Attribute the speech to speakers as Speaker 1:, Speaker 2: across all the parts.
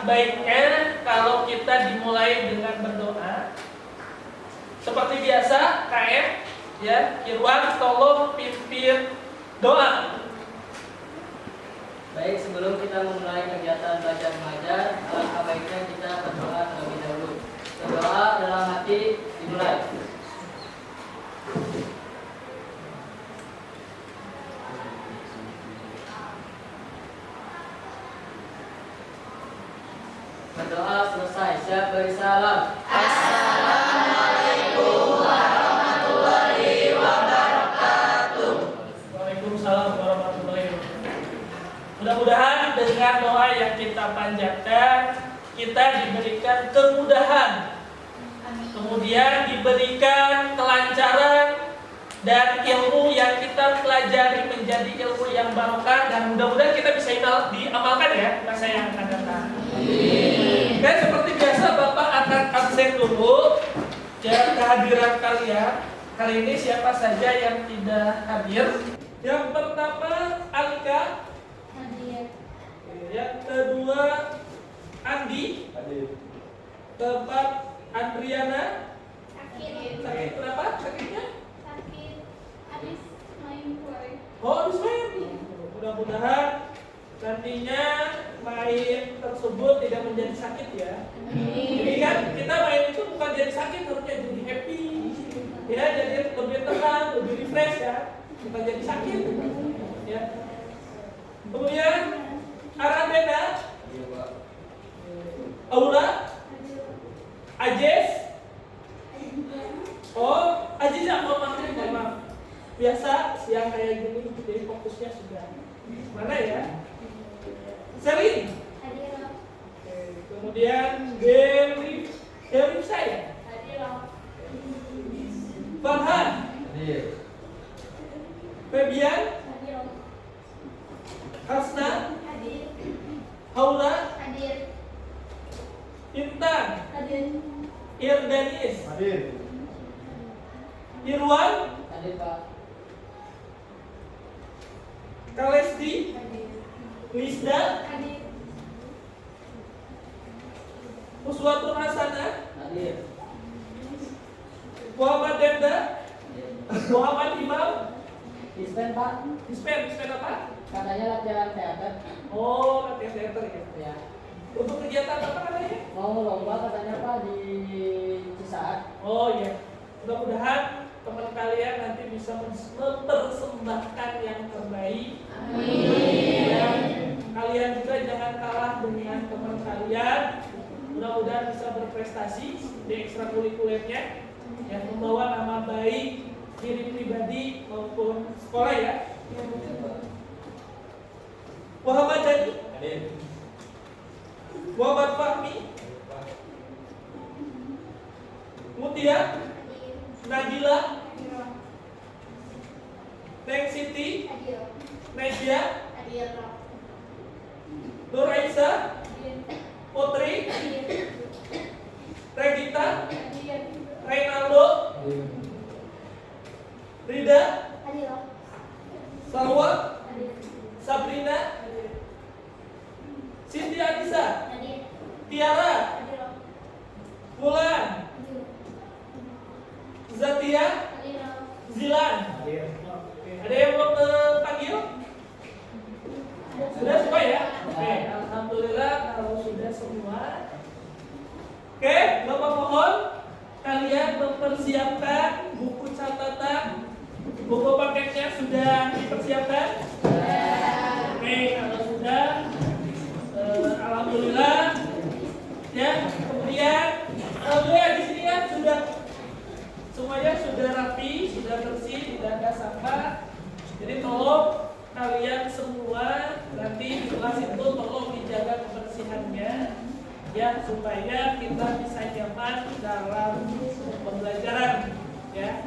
Speaker 1: baiknya kalau kita dimulai dengan berdoa. Seperti biasa, KM, ya, Irwan tolong pimpin doa.
Speaker 2: Baik, sebelum kita memulai kegiatan belajar mengajar, alangkah baiknya kita berdoa terlebih dahulu. Berdoa dalam hati dimulai. Berdoa selesai, siap beri salam.
Speaker 3: Assalamualaikum warahmatullahi wabarakatuh.
Speaker 1: Waalaikumsalam warahmatullahi wabarakatuh. Mudah-mudahan dengan doa yang kita panjatkan, kita diberikan kemudahan, kemudian diberikan kelancaran, dan ilmu yang kita pelajari menjadi ilmu yang barokah, dan mudah-mudahan kita bisa diamalkan ya masa yang akan datang. Oke, seperti biasa Bapak akan absen dulu ya kehadiran kalian. Kali ini siapa saja yang tidak hadir? Yang pertama Alika.
Speaker 3: Hadir.
Speaker 1: Yang kedua Andi.
Speaker 4: Hadir.
Speaker 1: Keempat Andriana.
Speaker 3: Sakit.
Speaker 1: Sakit kenapa? Sakitnya?
Speaker 3: Sakit. Habis main boy.
Speaker 1: Oh, habis main. Mudah-mudahan nantinya main tersebut tidak menjadi sakit ya. Jadi kan kita main itu bukan jadi sakit, harusnya jadi happy. Ya, jadi lebih tenang, lebih refresh ya. Bukan jadi sakit. Ya. Kemudian Arabena, Aura, Ajes. Oh, Ajes yang maaf. Biasa siang kayak gini jadi fokusnya sudah mana ya? Selin.
Speaker 3: Hadir.
Speaker 1: Kemudian Dewi saya.
Speaker 3: Hadir.
Speaker 1: Farhan.
Speaker 4: Hadir.
Speaker 1: Febian.
Speaker 3: Hadir.
Speaker 1: Hasna.
Speaker 3: Hadir.
Speaker 1: Haula.
Speaker 3: Hadir.
Speaker 1: Intan.
Speaker 3: Hadir.
Speaker 1: Irdanis.
Speaker 4: Hadir.
Speaker 1: Irwan.
Speaker 2: Hadir, Pak.
Speaker 1: Kalesti.
Speaker 3: Hadir.
Speaker 1: Lisda.
Speaker 3: Hadir.
Speaker 1: Uswatun Hasanah.
Speaker 2: Hadir.
Speaker 1: Muhammad Denda. Muhammad Imam.
Speaker 2: Dispen, Pak.
Speaker 1: Dispen apa?
Speaker 2: Katanya latihan teater.
Speaker 1: Oh, latihan teater ya.
Speaker 2: Ya.
Speaker 1: Untuk kegiatan apa katanya?
Speaker 2: Mau lomba katanya, Pak, di Cisaat.
Speaker 1: Oh iya. Mudah-mudahan teman kalian nanti bisa mempersembahkan yang terbaik. Dan kalian juga jangan kalah dengan teman kalian. Mudah-mudahan bisa berprestasi di ekstrakurikulernya yang membawa nama baik diri pribadi maupun sekolah ya. Muhammad Dani,
Speaker 4: Hadir.
Speaker 1: Muhammad Fahmi, Mutia, Nabila, Neng Siti,
Speaker 3: Hadir.
Speaker 1: Nesia,
Speaker 3: Hadir.
Speaker 1: Nur Aisyah,
Speaker 3: Hadir.
Speaker 1: Putri,
Speaker 3: Hadir.
Speaker 1: Regita,
Speaker 3: Hadir.
Speaker 1: Reynaldo, Rida,
Speaker 3: Hadir.
Speaker 1: Salwa,
Speaker 3: Hadir.
Speaker 1: Sabrina, Siti Anissa,
Speaker 3: Hadir.
Speaker 1: Tiara,
Speaker 3: Hadir.
Speaker 1: Mulan,
Speaker 3: Hadir.
Speaker 1: Zatia,
Speaker 3: Hadir.
Speaker 1: Zilan.
Speaker 4: Hadir.
Speaker 1: Ada yang belum terpanggil? Sudah semua ya? Oke, alhamdulillah kalau sudah semua. Oke, Bapak mohon kalian mempersiapkan buku catatan, buku paketnya sudah dipersiapkan. Oke, kalau sudah, alhamdulillah. Ya, kemudian alhamdulillah di sini ya sudah semuanya sudah rapi, sudah bersih, tidak ada sampah. Jadi tolong kalian semua nanti di kelas itu tolong dijaga kebersihannya ya supaya kita bisa nyaman dalam pembelajaran ya.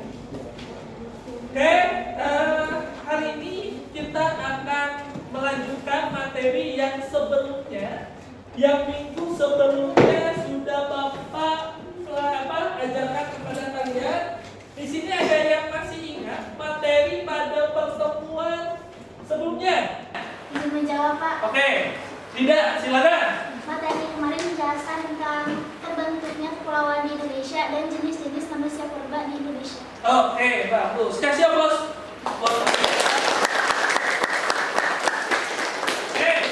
Speaker 1: Oke, hari ini kita akan melanjutkan materi yang sebelumnya, yang minggu sebelumnya sudah Bapak ajarkan kepada kalian. Di sini ada yang masih ingat materi pada pertemuan sebelumnya?
Speaker 3: Izin menjawab, Pak.
Speaker 1: Oke, tidak, silakan.
Speaker 3: Materi kemarin menjelaskan tentang terbentuknya kepulauan di Indonesia dan jenis-jenis manusia purba di Indonesia.
Speaker 1: Oke, bagus. Kasih aplaus.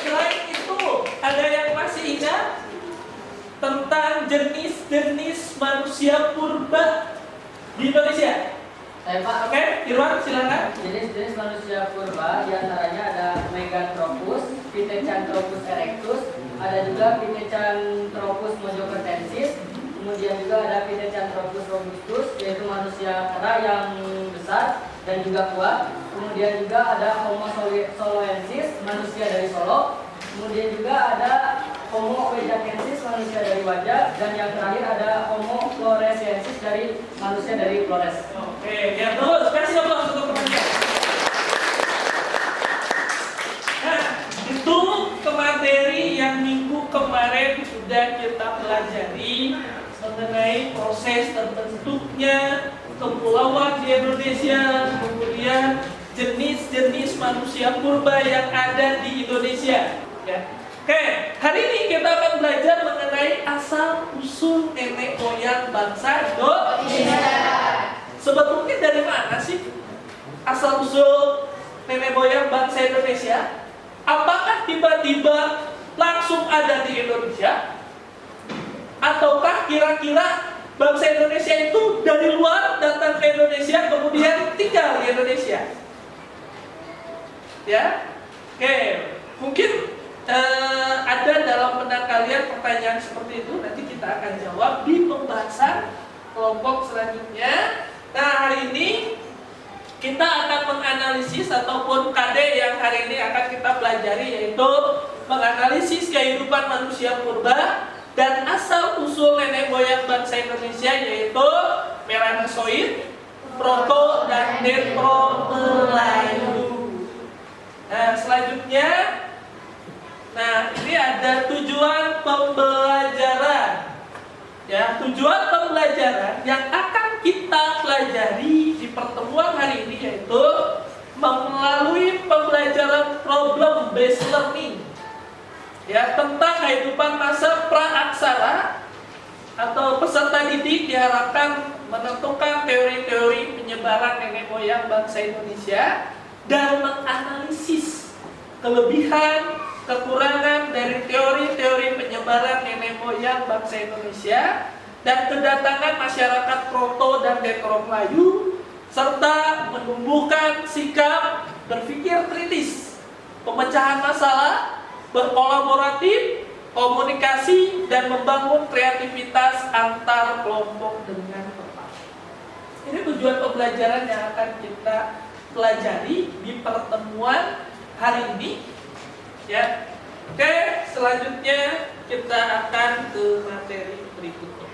Speaker 1: Selain itu, ada yang masih ingat tentang jenis-jenis manusia purba di Indonesia?
Speaker 2: Saya Pak,
Speaker 1: Oke, Irwan silakan.
Speaker 2: jenis-jenis manusia purba diantaranya ada Meganthropus, Pithecanthropus erectus, ada juga Pithecanthropus mojokertensis, kemudian juga ada Pithecanthropus robustus, yaitu manusia kera yang besar dan juga kuat. Kemudian juga ada Homo soloensis, manusia dari Solo. Kemudian juga ada Homo ovejacensis, manusia dari Wajah, dan yang terakhir ada Homo floresiensis dari manusia dari Flores.
Speaker 1: Oke, ya terus kasih aplaus untuk teman-teman. Nah, itu ke materi yang minggu kemarin sudah kita pelajari mengenai proses terbentuknya kepulauan di Indonesia, kemudian jenis-jenis manusia purba yang ada di Indonesia. Ya. Oke, hari ini kita akan belajar mengenai asal usul nenek moyang bangsa Indonesia. Sebetulnya dari mana sih asal usul nenek moyang bangsa Indonesia? Apakah tiba-tiba langsung ada di Indonesia? Ataukah kira-kira bangsa Indonesia itu dari luar datang ke Indonesia kemudian tinggal di Indonesia? Ya, oke, mungkin ada dalam benak kalian pertanyaan seperti itu. Nanti kita akan jawab di pembahasan kelompok selanjutnya. Nah, hari ini kita akan menganalisis ataupun KD yang hari ini akan kita pelajari, yaitu menganalisis kehidupan manusia purba dan asal usul nenek moyang bangsa Indonesia, yaitu Melanozoik, Proto, dan Neanderthal. Nah, selanjutnya, ini ada tujuan pembelajaran. Ya, tujuan pembelajaran yang akan kita pelajari di pertemuan hari ini yaitu melalui pembelajaran problem based learning. Ya, tentang kehidupan masa praaksara atau peserta didik diharapkan menentukan teori-teori penyebaran nenek moyang bangsa Indonesia dan menganalisis kelebihan, kekurangan dari teori-teori penyebaran nenek moyang bangsa Indonesia dan kedatangan masyarakat Proto dan Neanderthal Melayu, serta menumbuhkan sikap berpikir kritis, pemecahan masalah, berkolaboratif, komunikasi, dan membangun kreativitas antar kelompok dengan tepat. Ini tujuan pembelajaran yang akan kita pelajari di pertemuan hari ini. Ya, oke, selanjutnya kita akan ke materi berikutnya.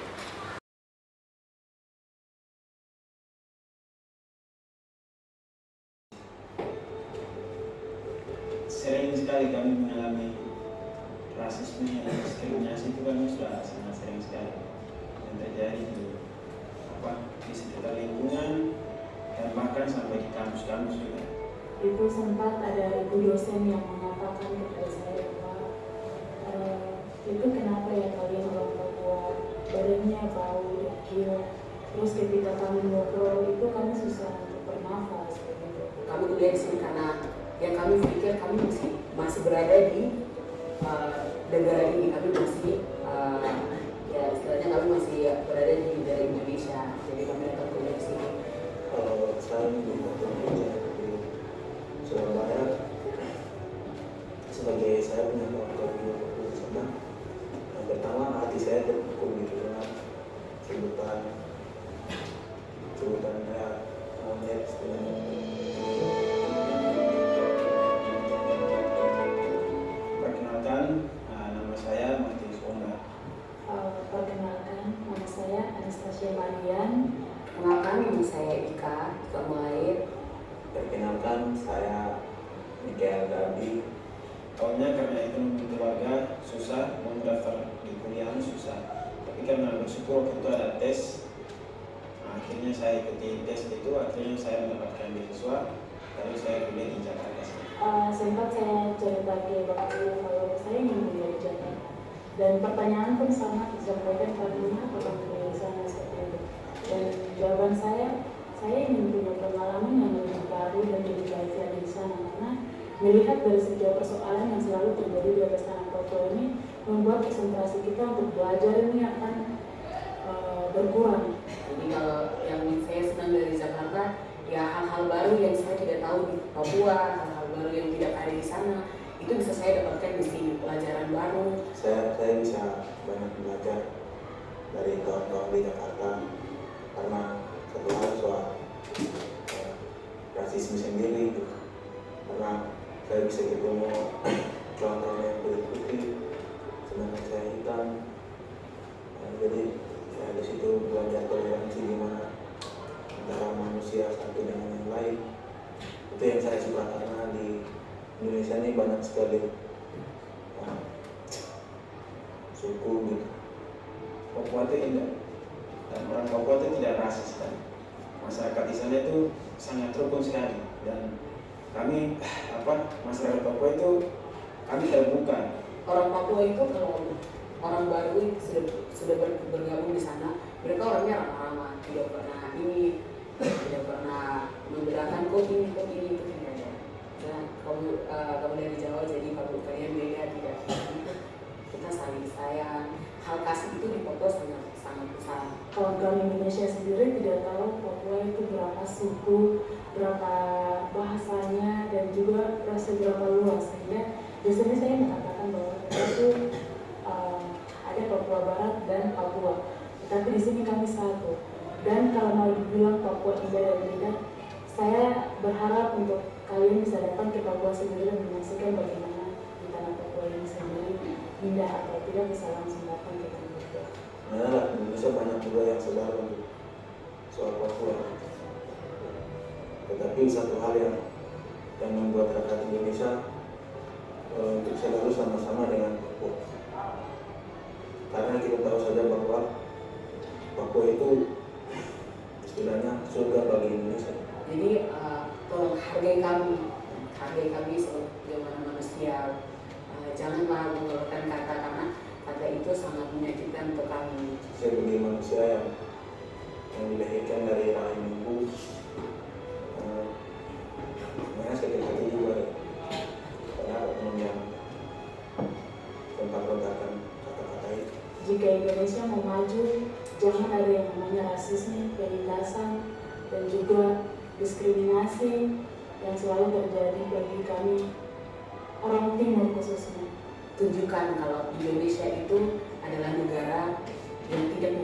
Speaker 4: Sering sekali kami mengalami rasisme dan diskriminasi, itu kami sudah sangat sering sekali yang terjadi di sekitar lingkungan dan bahkan sampai di kampus-kampus juga.
Speaker 5: Itu sempat ada ibu dosen yang mengatakan kepada saya bahwa itu kenapa ya kalian orang Papua badannya bau dekil, terus ketika kami ngobrol itu kami susah untuk bernafas begitu.
Speaker 6: Kami kuliah di sini karena yang kami pikir kami masih berada di negara ini, kami masih ya istilahnya kami masih berada di negara Indonesia, jadi kami akan kuliah di sini.
Speaker 4: Kalau saya di Surabaya, sebagai saya punya keluarga di sana, yang pertama hati saya terpukul gitu dengan sebutan ya monyet. Perkenalkan, nama saya Matius Omar.
Speaker 5: Perkenalkan, nama saya Anastasia Marian.
Speaker 6: Kenalkan, nama saya Ika Mulai.
Speaker 4: Perkenalkan, saya Mikael Gabi. Awalnya karena ekonomi keluarga susah, mau daftar di kuliah susah. Tapi karena bersyukur waktu itu ada tes, akhirnya saya ikuti tes itu, akhirnya saya mendapatkan beasiswa. Lalu saya kuliah di Jakarta.
Speaker 5: Sempat saya cerita ke Bapak kalau saya ingin kuliah di Jakarta. Dan pertanyaan pun sama disampaikan karena apakah di sana seperti itu. Dan jawaban saya ingin punya pengalaman yang lebih baru dan lebih belajar di sana, karena melihat dari setiap persoalan yang selalu terjadi di atas tanah Papua ini membuat konsentrasi kita untuk belajar ini akan berkurang.
Speaker 6: Jadi kalau yang saya senang dari Jakarta, ya hal-hal baru yang saya tidak tahu di Papua, hal-hal baru yang tidak ada di sana, itu bisa saya dapatkan di sini, pelajaran baru.
Speaker 4: Saya bisa banyak belajar dari kawan-kawan di Jakarta, karena satu hal soal rasisme sendiri gitu. Karena saya bisa ketemu kawan-kawan yang kulit putih, sedangkan saya hitam. Jadi saya di situ belajar toleransi di mana antara manusia satu dengan yang lain. Itu yang saya suka, karena di Indonesia ini banyak sekali suku gitu. Papua itu indah, dan orang Papua itu tidak rasis kan. Masyarakat di sana itu sangat rukun sekali, dan kami masyarakat Papua itu kami terbuka.
Speaker 6: Orang Papua itu kalau orang baru sudah bergabung di sana, mereka orangnya ramah-ramah, tidak pernah membedakan kok ini itu tidak ada. Nah, kamu dari Jawa jadi kamu kalian beda, tidak. Kita saling sayang. Hal kasih itu di Papua sangat besar.
Speaker 5: Kawan-kawan Indonesia sendiri tidak tahu Papua itu berapa suku, berapa bahasanya, dan juga seberapa luas. Sehingga biasanya saya mengatakan bahwa kita itu ada Papua Barat dan Papua, tapi di sini kami satu. Dan kalau mau dibilang Papua indah dan tidak, saya berharap untuk kalian bisa datang ke Papua sendiri dan menyaksikan bagaimana di tanah Papua ini sendiri indah atau tidak, bisa langsung datang ke tanah Papua.
Speaker 4: Nah, Indonesia banyak juga yang sadar untuk soal Papua. Tetapi satu hal yang membuat rakyat Indonesia untuk selalu sama-sama dengan Papua. Karena kita tahu saja bahwa Papua itu istilahnya surga bagi Indonesia.
Speaker 6: Jadi tolong hargai kami sebagaimana manusia. Janganlah mengeluarkan kata, karena kata itu sangat menyakitkan untuk kami.
Speaker 4: Sebagai manusia yang dilahirkan dari rahim ibu, sebenarnya sakit hati juga ya. Karena oknum yang kontak-kontakan kata-kata itu.
Speaker 5: Jika Indonesia mau maju, jangan ada yang namanya rasisme, penindasan, dan juga diskriminasi yang selalu terjadi bagi kami orang Timur khususnya.
Speaker 6: Tunjukkan kalau Indonesia itu adalah negara yang tidak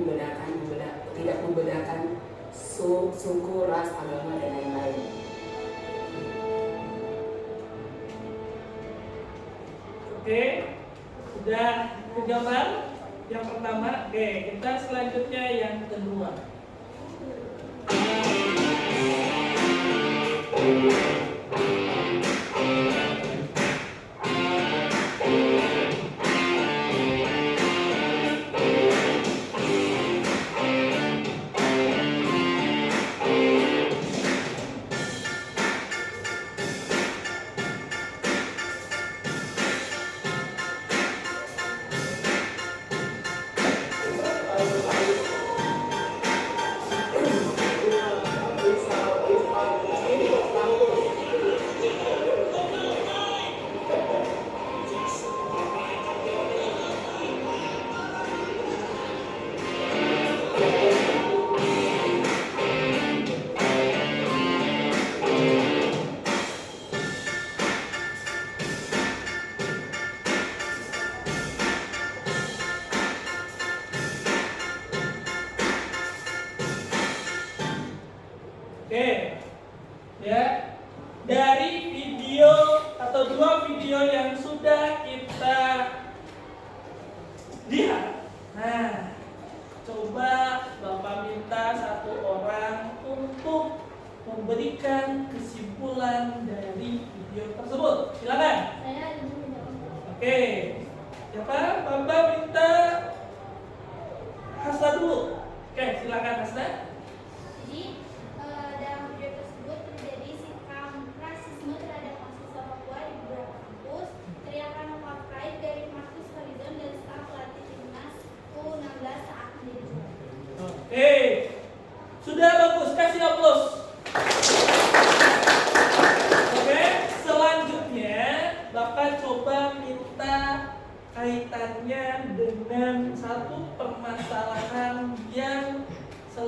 Speaker 6: membedakan suku, ras, agama, dan lain-lain.
Speaker 1: Oke, sudah kejawab yang pertama. Oke, kita selanjutnya yang kedua. Oke, ya, dari video atau dua video yang sudah kita lihat, nah, coba Bapak minta satu orang untuk memberikan kesimpulan dari video tersebut. Silakan.
Speaker 3: Saya ingin menjawab.
Speaker 1: Oke, siapa? Bapak minta Hasna dulu. Oke, silakan Hasna.
Speaker 3: Jadi dalam video tersebut terjadi sikap rasisme terhadap mahasiswa Papua di beberapa kampus. Teriakan apartheid dari Marcus Horizon dan staf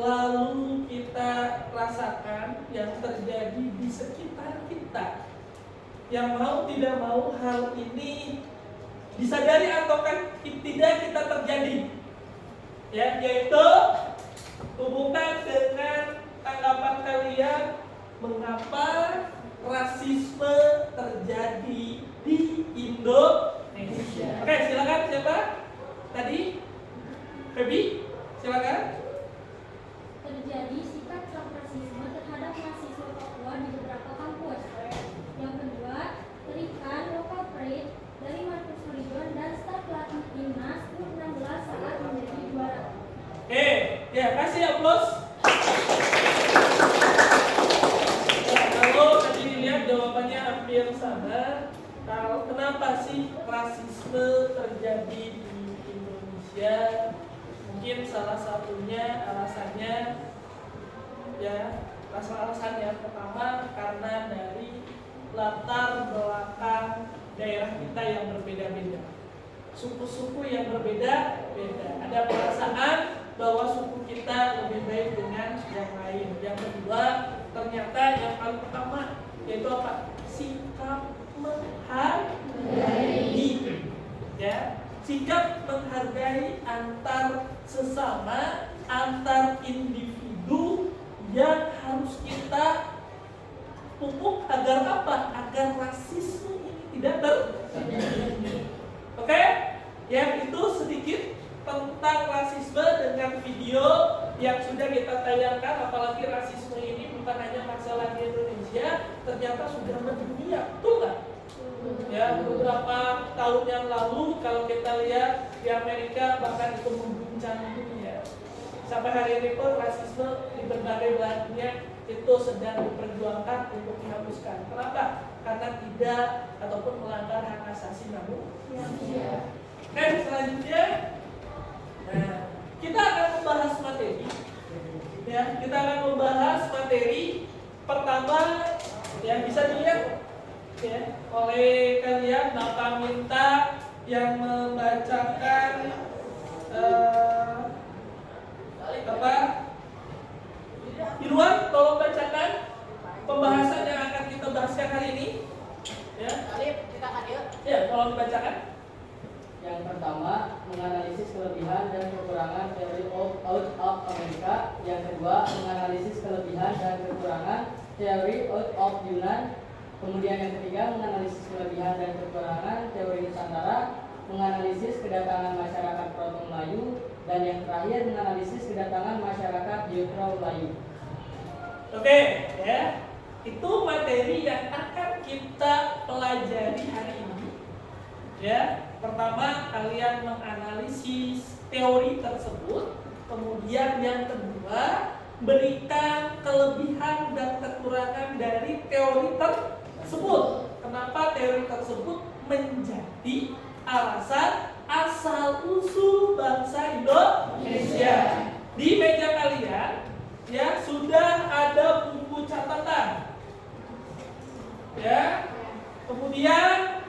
Speaker 1: selalu kita rasakan yang terjadi di sekitar kita. Yang mau tidak mau hal ini disadari ataukah tidak kita terjadi. Ya, yaitu hubungan dengan tanggapan kalian mengapa rasisme terjadi di Indonesia. Oke, silakan siapa? Tadi Feby, silakan.
Speaker 7: Terjadi sikap rasisme terhadap mahasiswa Papua di beberapa kampus. Yang kedua, terikan local pride dari Marcus Horizon dan staf pelatih timnas U16 saat menjadi juara.
Speaker 1: Ya kasih aplaus. Ya, kalau tadi dilihat jawabannya hampir sama. Kalau kenapa sih rasisme terjadi di Indonesia? Mungkin salah satunya alasannya ya, alasan yang pertama karena dari latar belakang daerah kita yang berbeda-beda, suku-suku yang berbeda-beda. Ada perasaan bahwa suku kita lebih baik dengan yang lain. Yang kedua, ternyata yang paling pertama yaitu apa? Sikap menghargai. Ya, sikap menghargai antar sesama, antar individu yang harus kita pupuk agar apa? Agar rasisme ini tidak terjadi. Oke? Yang itu sedikit tentang rasisme dengan video yang sudah kita tayangkan. Apalagi rasisme ini bukan hanya masalah di Indonesia, ternyata sudah mendunia, betul nggak? Ya, beberapa tahun yang lalu kalau kita lihat di Amerika bahkan itu mengguncang dunia. Sampai hari ini pun rasisme di berbagai belahan dunia itu sedang diperjuangkan untuk dihapuskan. Kenapa? Karena tidak ataupun melanggar hak asasi manusia. Oke, selanjutnya, nah, kita akan membahas materi. Ya, kita akan membahas materi pertama. Ya, bisa dilihat ya oleh kalian. Bapak minta yang membacakan apa? Irwan, tolong bacakan pembahasan yang akan kita bahaskan hari ini. Ya, ya, tolong dibacakan.
Speaker 2: Yang pertama, menganalisis kelebihan dan kekurangan teori out of Amerika. Yang kedua, menganalisis kelebihan dan kekurangan teori out of Yunan. Kemudian yang ketiga, menganalisis kelebihan dan kekurangan teori Nusantara, menganalisis kedatangan masyarakat Proto Melayu, dan yang terakhir menganalisis kedatangan masyarakat Jepro Melayu.
Speaker 1: Oke, ya. Itu materi yang akan kita pelajari hari ini. Ya, pertama kalian menganalisis teori tersebut, kemudian yang kedua berikan kelebihan dan kekurangan dari teori tersebut. Kenapa teori tersebut menjadi alasan asal usul bangsa Indonesia. Di meja kalian ya sudah ada buku catatan. Ya. Kemudian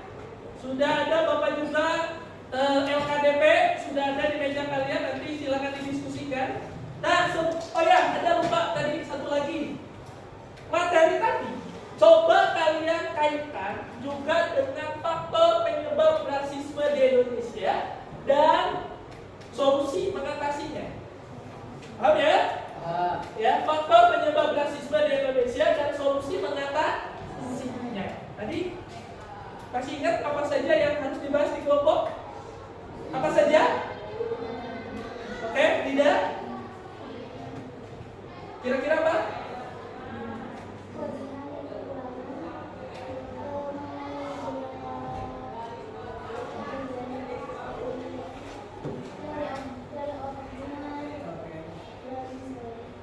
Speaker 1: sudah ada Bapak juga LKDP sudah ada di meja kalian, nanti silakan didiskusikan. Nah, oh ya, ada lupa tadi satu lagi. Materi tadi coba kalian kaitkan juga dengan faktor penyebab rasisme di Indonesia dan solusi mengatasinya. Paham ya? Ya, faktor penyebab rasisme di Indonesia dan solusi mengatasinya. Tadi masih ingat apa saja yang harus dibahas di kelompok? Apa saja? Oke, tidak? Kira-kira apa?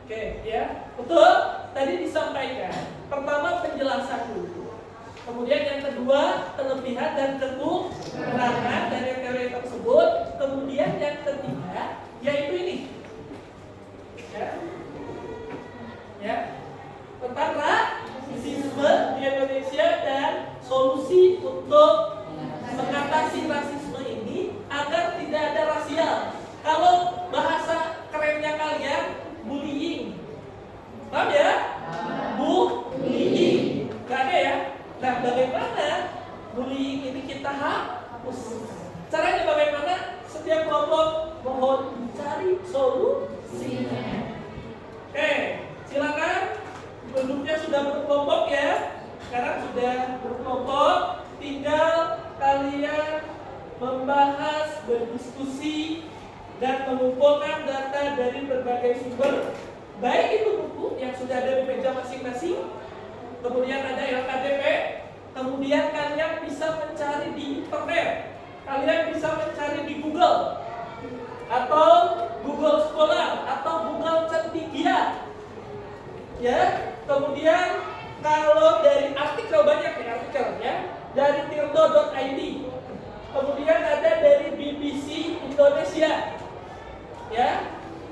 Speaker 1: Oke, ya. Betul, tadi disampaikan. Pertama penjelasan dulu. Kemudian yang kedua, kelebihan dan kekurangan dari teori tersebut. Kemudian yang ketiga, yaitu ini. Ya. Tentang rasisme di Indonesia dan solusi untuk mengatasi rasisme ini agar tidak ada rasial. Kalau bahasa kerennya kalian, bullying kita hapus. Caranya bagaimana? Setiap kelompok mohon cari solusinya. Oke, silakan. Bentuknya sudah berkelompok ya. Sekarang sudah berkelompok, tinggal kalian membahas, berdiskusi, dan mengumpulkan data dari berbagai sumber. Baik itu buku yang sudah ada di meja masing-masing, kemudian ada LKDP, kemudian kalian bisa mencari di internet, kalian bisa mencari di Google, atau Google Scholar, atau Google Certigia. Ya, kemudian kalau dari artikel banyak nih artikelnya, dari tirto.id, kemudian ada dari BBC Indonesia, ya,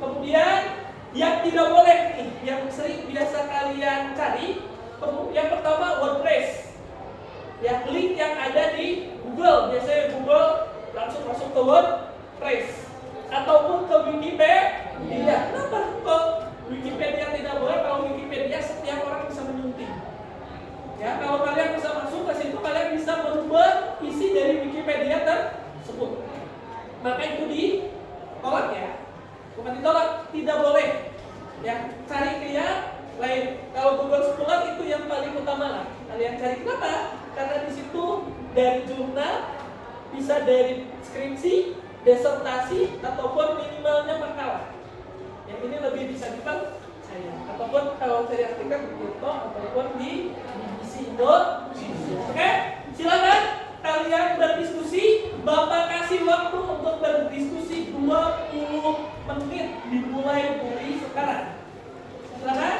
Speaker 1: kemudian yang tidak boleh nih, yang sering biasa kalian cari, yang pertama WordPress, ya, link yang ada di Google, biasanya Google langsung masuk ke WordPress, ataupun ke Wikipedia. Kenapa kok Wikipedia tidak boleh? Kalau Wikipedia setiap orang bisa menyunting. Ya, kalau kalian bisa masuk ke situ, kalian bisa merubah isi dari Wikipedia tersebut. Maka itu ditolak ya, bukan ditolak, tidak boleh. Ya, cari ke yang lain. Kalau Google Scholar itu yang paling utama lah. Kalian cari kenapa? Karena di situ dari jurnal, bisa dari skripsi, disertasi, ataupun minimalnya makalah. Yang ini lebih bisa dipercaya. Ataupun kalau cari artikel di Tirto ataupun di BBC Indonesia. Oke, silakan kalian berdiskusi. Bapak kasih waktu untuk berdiskusi 20 menit dimulai dari sekarang. Silakan.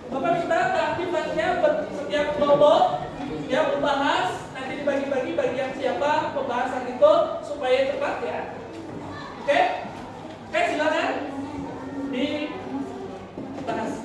Speaker 1: Bapak minta keaktifannya setiap kelompok yang membahas, nanti dibagi-bagi bagian siapa pembahasan itu supaya cepat ya. Oke? Oke, silakan dibahas.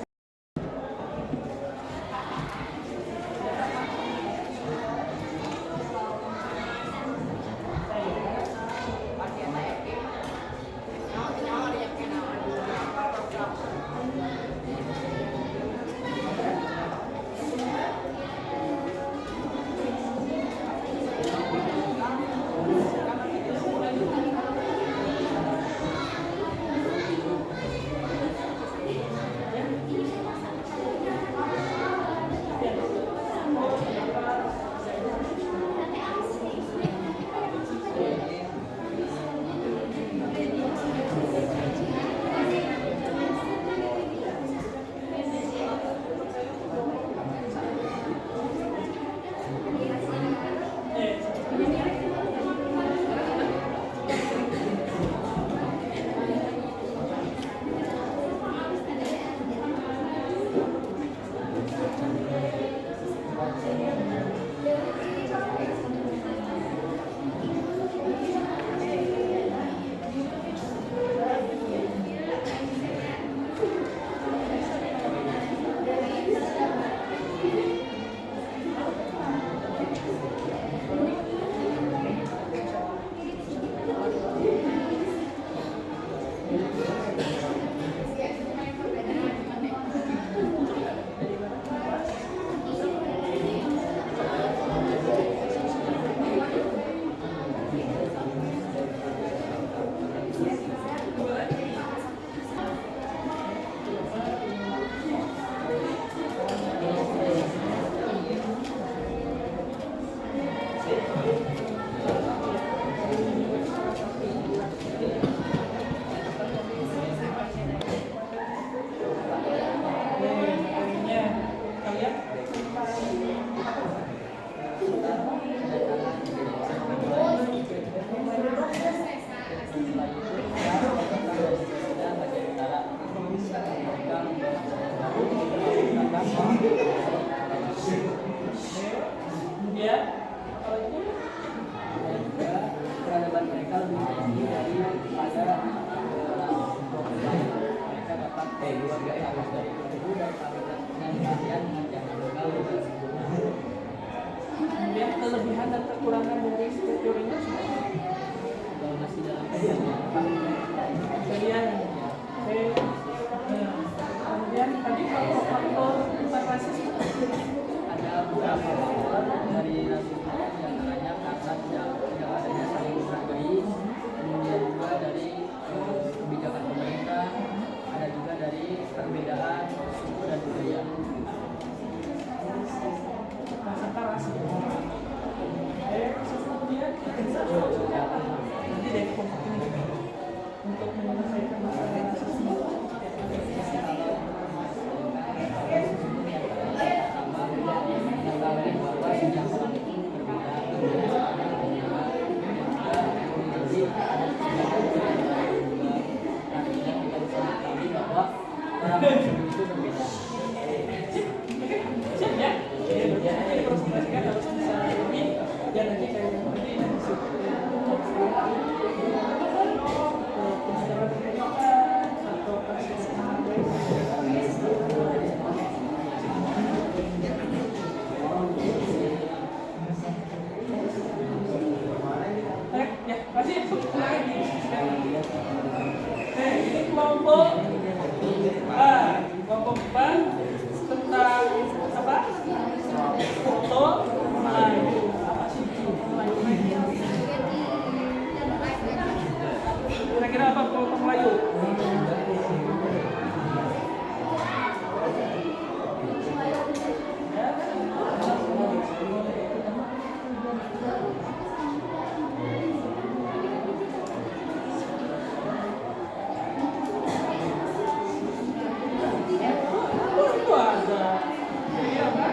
Speaker 1: Kemudian kelebihan dan kekurangan dari teorinya masih dalam kemudian kemudian tadi faktor rasis
Speaker 2: ada beberapa faktor dari rasisme yang antaranya karena
Speaker 1: nanti dari kelompok ini untuk menyelesaikan masalah rasisme. Siap ya? Jadi presentasikan harus bisa ini dan nanti kayak nanti atau kasus ya masih lagi. Ini kelompok kelompok 4 tentang apa? Foto Melayu. Apa sih Melayu? Kira-kira apa foto Melayu? Itu ada. Ini apa?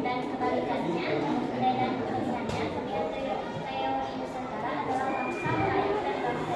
Speaker 3: Kebalikannya, dan tulisannya, teori Nusantara adalah bangsa Melayu dan bangsa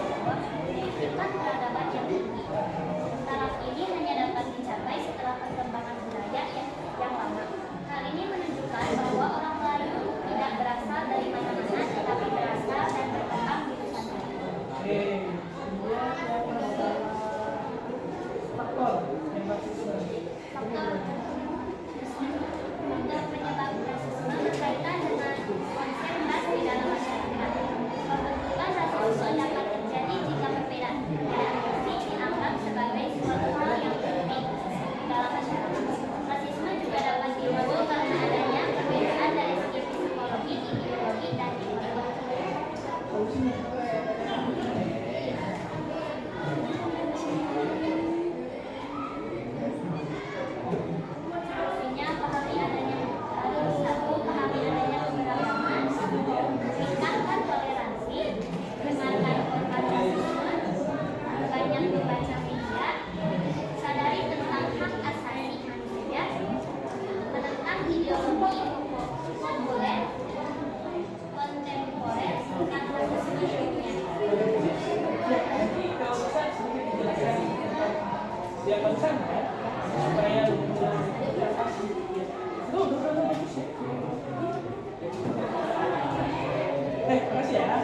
Speaker 1: makasih ya.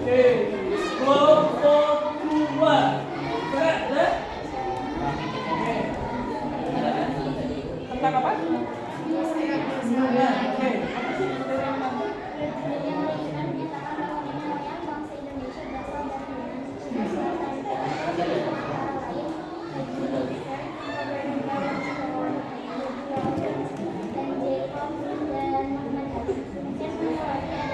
Speaker 1: Oke, kelompok 2. Berat, udah? Oke. Tentang apa? Nah, oke. Apa sih materi yang pertama?
Speaker 3: Yang lainnya menyatakan bahwa nenek moyang bangsa Indonesia berasal dari Sumatera Selatan antara lain Haji dan Jacob dan Muhammad Ali. Yang menyoroti adanya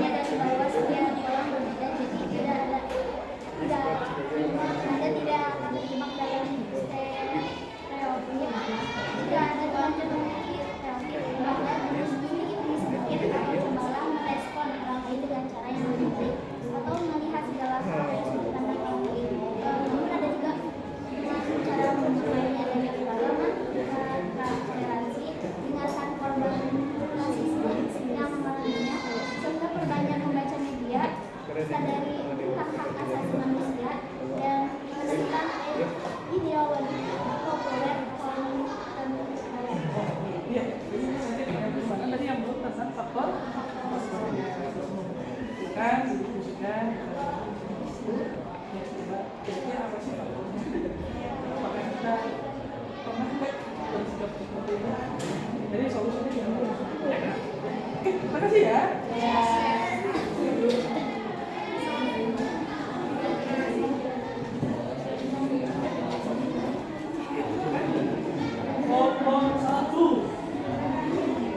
Speaker 1: Ya, silakan. sadari hak-hak asasi manusia dan menentang ideologi populer Iya, tadi yang belum tentang faktor kan, kan. Kira-kira apa sih faktornya? Apakah kita pernah bersikap seperti ini? Jadi solusinya gimana? Ya kan? Oke, terima kasih ya. Kelompok 1.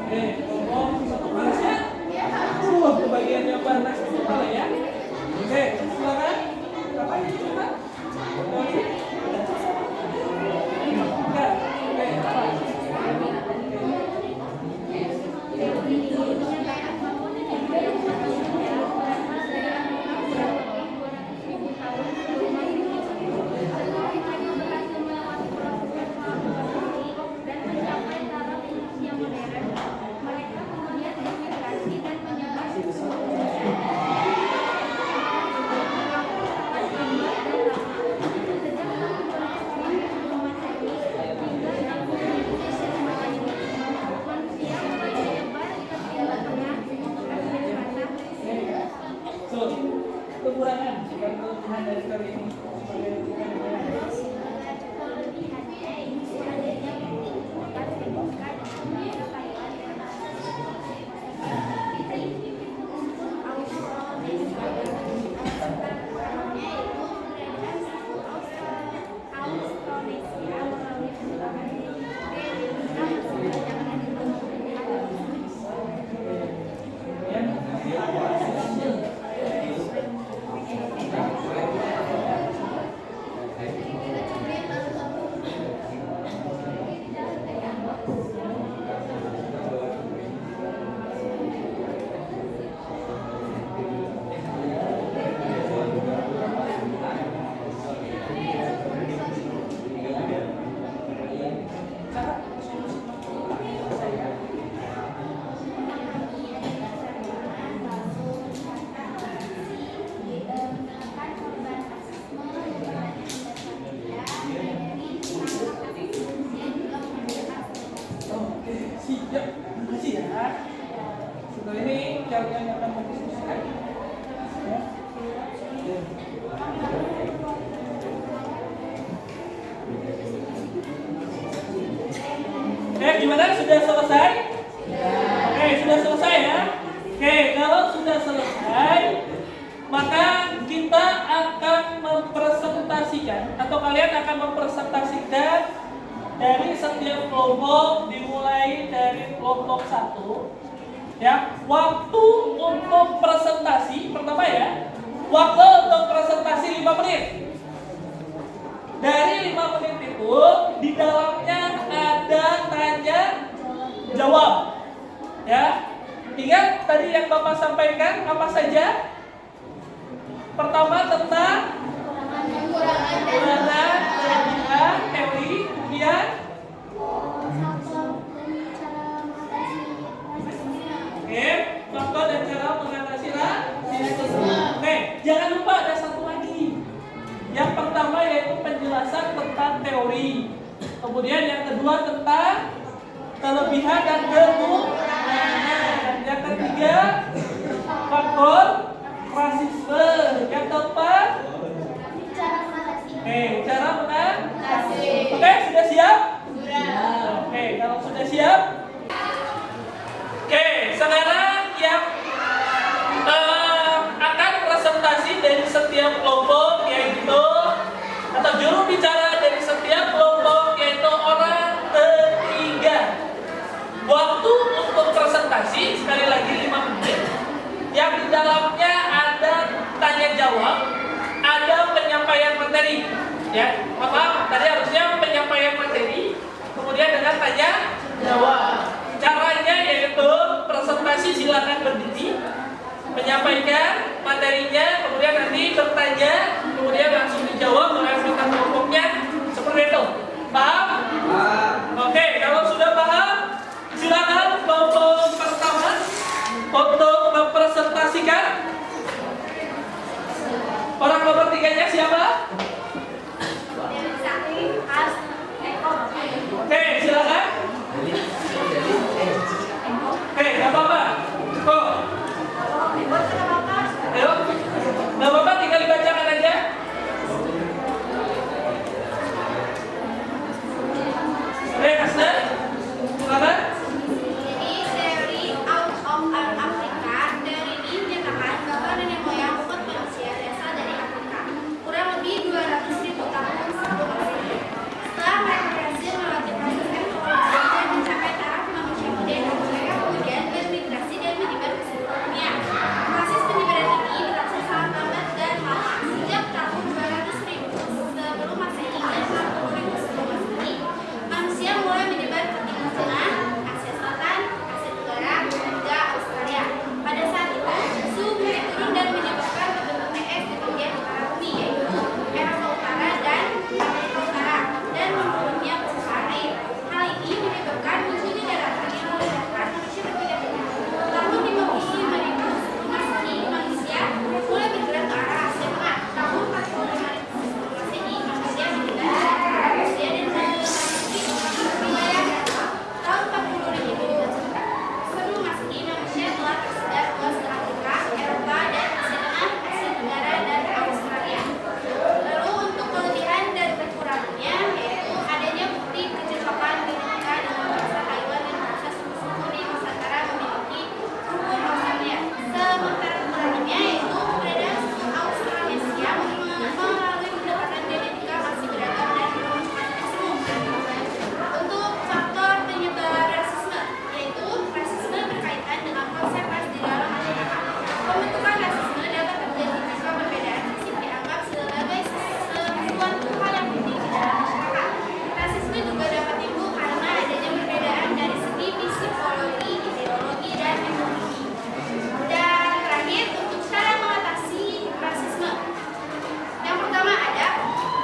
Speaker 1: Kelompok 1 panas ya? Bagian yang panas itu kepala ya. Oke, silakan. Apa ini coba? Enggak. Oke, apa? gimana? Sudah selesai? Oke, sudah selesai ya? Oke, kalau sudah selesai, maka kita akan mempresentasikan atau kalian akan mempresentasikan dari setiap kelompok dimulai dari kelompok 1 ya. Waktu untuk presentasi pertama ya. Waktu untuk presentasi 5 menit. Dari 5 menit itu di dalamnya ada tanya jawab. Ya. Ingat tadi yang Bapak sampaikan apa saja? Pertama tentang kekurangan, kelebihan, teori, kemudian faktor dan cara mengatasi rasisme. Oke, jangan lupa ada satu lagi. Yang pertama yaitu penjelasan tentang teori. Kemudian yang kedua tentang kelebihan dan kekurangan. Yang ketiga faktor rasisme. Yang keempat cara mengatasi. Oke, sudah siap? Sudah. Oke, kalau sudah siap. Oke, sekarang yang akan presentasi dari setiap kelompok yaitu atau juru bicara dari setiap kelompok yaitu orang ketiga. Waktu untuk presentasi sekali lagi 5 menit. Yang di dalamnya ada tanya jawab, ada penyampaian materi. Ya, maaf, tadi harusnya penyampaian materi, kemudian dengan tanya jawab. Caranya yaitu presentasi silakan berdiri, menyampaikan materinya, kemudian nanti bertanya, kemudian langsung dijawab oleh anggota kelompoknya seperti itu. Paham? Oke, kalau sudah paham, silakan kelompok pertama untuk mempresentasikan. Orang nomor 3-nya siapa? Oke, silakan. Gak apa-apa. Kok? Ayo. Gak apa-apa, tinggal dibacakan aja. Asna, silakan.
Speaker 3: Jadi teori out of Africa, teori ini menyatakan bahwa nenek moyang umat manusia berasal dari Afrika, kurang lebih 200.000 tahun sebelum Masehi. Setelah mereka berhasil melewati proses evolusi dan mencapai taraf manusia modern, mereka kemudian bermigrasi dan menyebar ke seluruh dunia. Proses penyebaran ini berlangsung sangat lambat dan lama. Sejak tahun 200.000 sebelum Masehi dan 40.000 sebelum Masehi, manusia mulai menyebar ke Timur Tengah, Asia Selatan, Asia Tenggara, hingga Australia. Pada saat itu, suhu bumi turun dan menyebabkan terbentuknya es di bagian utara bumi, yaitu Eropa Utara dan Amerika Utara, dan menurunnya permukaan air. Hal ini menyebabkan munculnya daratan yang meledakkan manusia berpindah-pindah. Tahun 55.000 sebelum Masehi, manusia mulai bergerak ke arah Asia Tengah. Tahun 45.000 sebelum Masehi, manusia menyebar ke arah Rusia dan memasuki wilayah Eropa. Tahun 40.000 sebelum Masehi, manusia telah tersebar luas ke Afrika, Eropa, dan Asia Tengah, Asia Tenggara, dan Australia. Lalu untuk kelebihan dan kekurangannya yaitu adanya bukti kecocokan genetika dengan bangsa Taiwan dan bangsa suku-suku di Nusantara memiliki hukum asalnya. Sementara kekurangannya yaitu keberadaan suku Australanesia melalui pendekatan genetika masih beragam dan belum semu. Untuk faktor penyebar rasisme yaitu rasisme berkaitan dengan konsep ras di dalam masyarakat. Pembentukan rasisme dapat terjadi jika perbedaan fisik dianggap sebagai sesuatu hal yang penting di dalam masyarakat. Rasisme juga dapat timbul karena adanya perbedaan dari segi psikologi, ideologi, dan ekonomi. Dan terakhir, untuk cara mengatasi rasisme. Yang pertama ada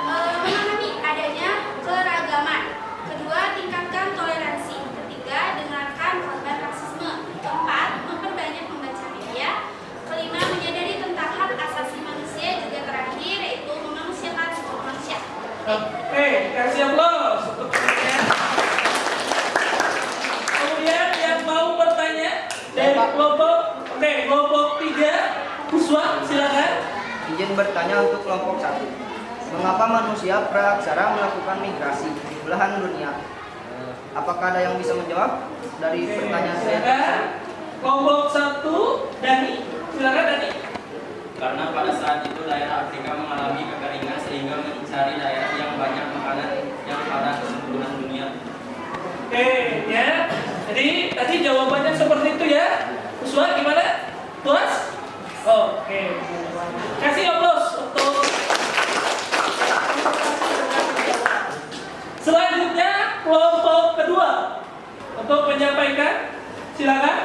Speaker 3: memahami adanya keragaman. Kedua, tingkatkan toleransi. Ketiga, dengarkan korban rasisme. Keempat, memperbanyak membaca media. Kelima, menyadari tentang hak asasi manusia. Juga terakhir, yaitu memanusiakan semua manusia.
Speaker 1: Oke, kasih aplaus untuk semuanya. Kemudian yang mau bertanya dari kelompok, kelompok 3, Uswa, silakan.
Speaker 8: Izin bertanya untuk kelompok 1. Mengapa manusia praaksara melakukan migrasi di belahan dunia? Apakah ada yang bisa menjawab dari
Speaker 1: Oke,
Speaker 8: pertanyaan saya?
Speaker 1: silakan. Kelompok 1, Dani. Silakan Dani.
Speaker 9: Karena pada saat itu daerah Afrika mengalami kekeringan sehingga mencari daerah yang banyak makanan yang ada di seluruh dunia.
Speaker 1: Oke, ya. Jadi tadi jawabannya seperti itu ya. Uswa gimana? Puas? Oke. Kasih aplaus untuk selanjutnya kelompok kedua untuk menyampaikan. Silakan.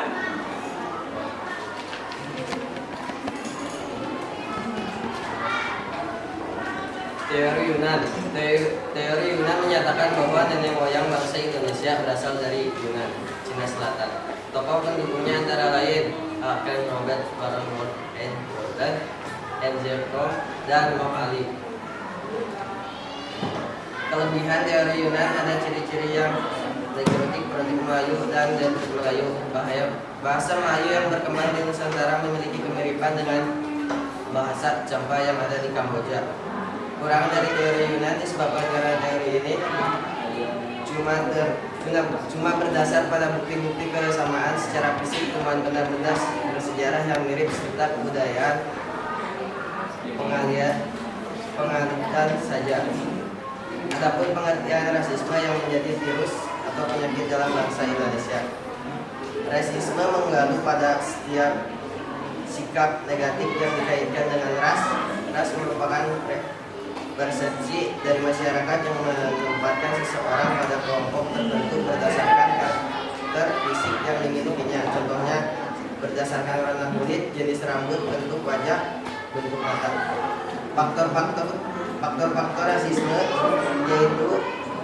Speaker 10: Teori Yunan. Teori Yunan menyatakan bahwa nenek moyang bangsa Indonesia berasal dari Yunan, Cina Selatan. Tokoh pendukungnya antara lain Ken Robert, Baron von Eynhoven, Engelbert, dan Imam Ali. Kelebihan teori Yunan ada ciri-ciri yang legiotik, politik Melayu, dan detik Melayu. Bahasa Melayu yang berkembang di Nusantara memiliki kemiripan dengan bahasa Champa yang ada di Kamboja. Kurang dari teori Yunan disebabkan karena teori ini cuma berdasar pada bukti-bukti kesamaan secara fisik, temuan benda-benda bersejarah yang mirip serta kebudayaan pengalitan saja. Adapun pengertian rasisme yang menjadi virus atau penyakit dalam bangsa Indonesia. Rasisme menggalu pada setiap sikap negatif yang dikaitkan dengan ras. Ras merupakan persepsi dari masyarakat yang menempatkan seseorang pada kelompok tertentu berdasarkan karakter fisik yang dimilikinya. Contohnya berdasarkan warna kulit, jenis rambut, bentuk wajah, bentuk mata. Faktor rasisme yaitu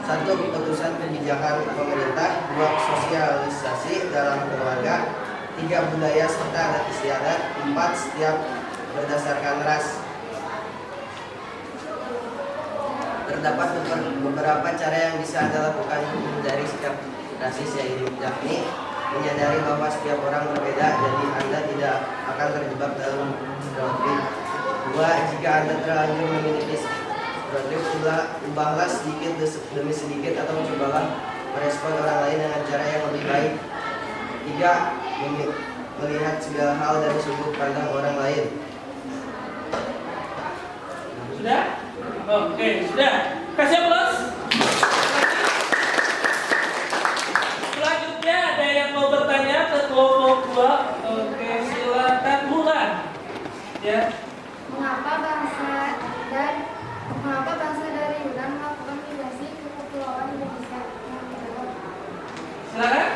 Speaker 10: 1. Keputusan kebijakan pemerintah, 2. Sosialisasi dalam keluarga, 3. Budaya serta adat istiadat, 4. Setiap berdasarkan ras. Terdapat beberapa cara yang bisa Anda lakukan menghindari sikap rasis, yakni menyadari bahwa setiap orang berbeda, jadi Anda tidak akan terjebak dalam stereotip. 2. Jika Anda terlanjur memiliki stereotip, ubahlah sedikit demi sedikit atau cobalah merespon orang lain dengan cara yang lebih baik. 3. Melihat segala hal dari sudut pandang orang lain.
Speaker 1: Sudah? Oke, sudah. Kasih aplaus. Selanjutnya ada yang mau bertanya ke kelompok 2. Oke, silakan Bulan. Ya.
Speaker 3: Mengapa bangsa dari Yunan melakukan migrasi ke kepulauan Indonesia?
Speaker 1: Silakan.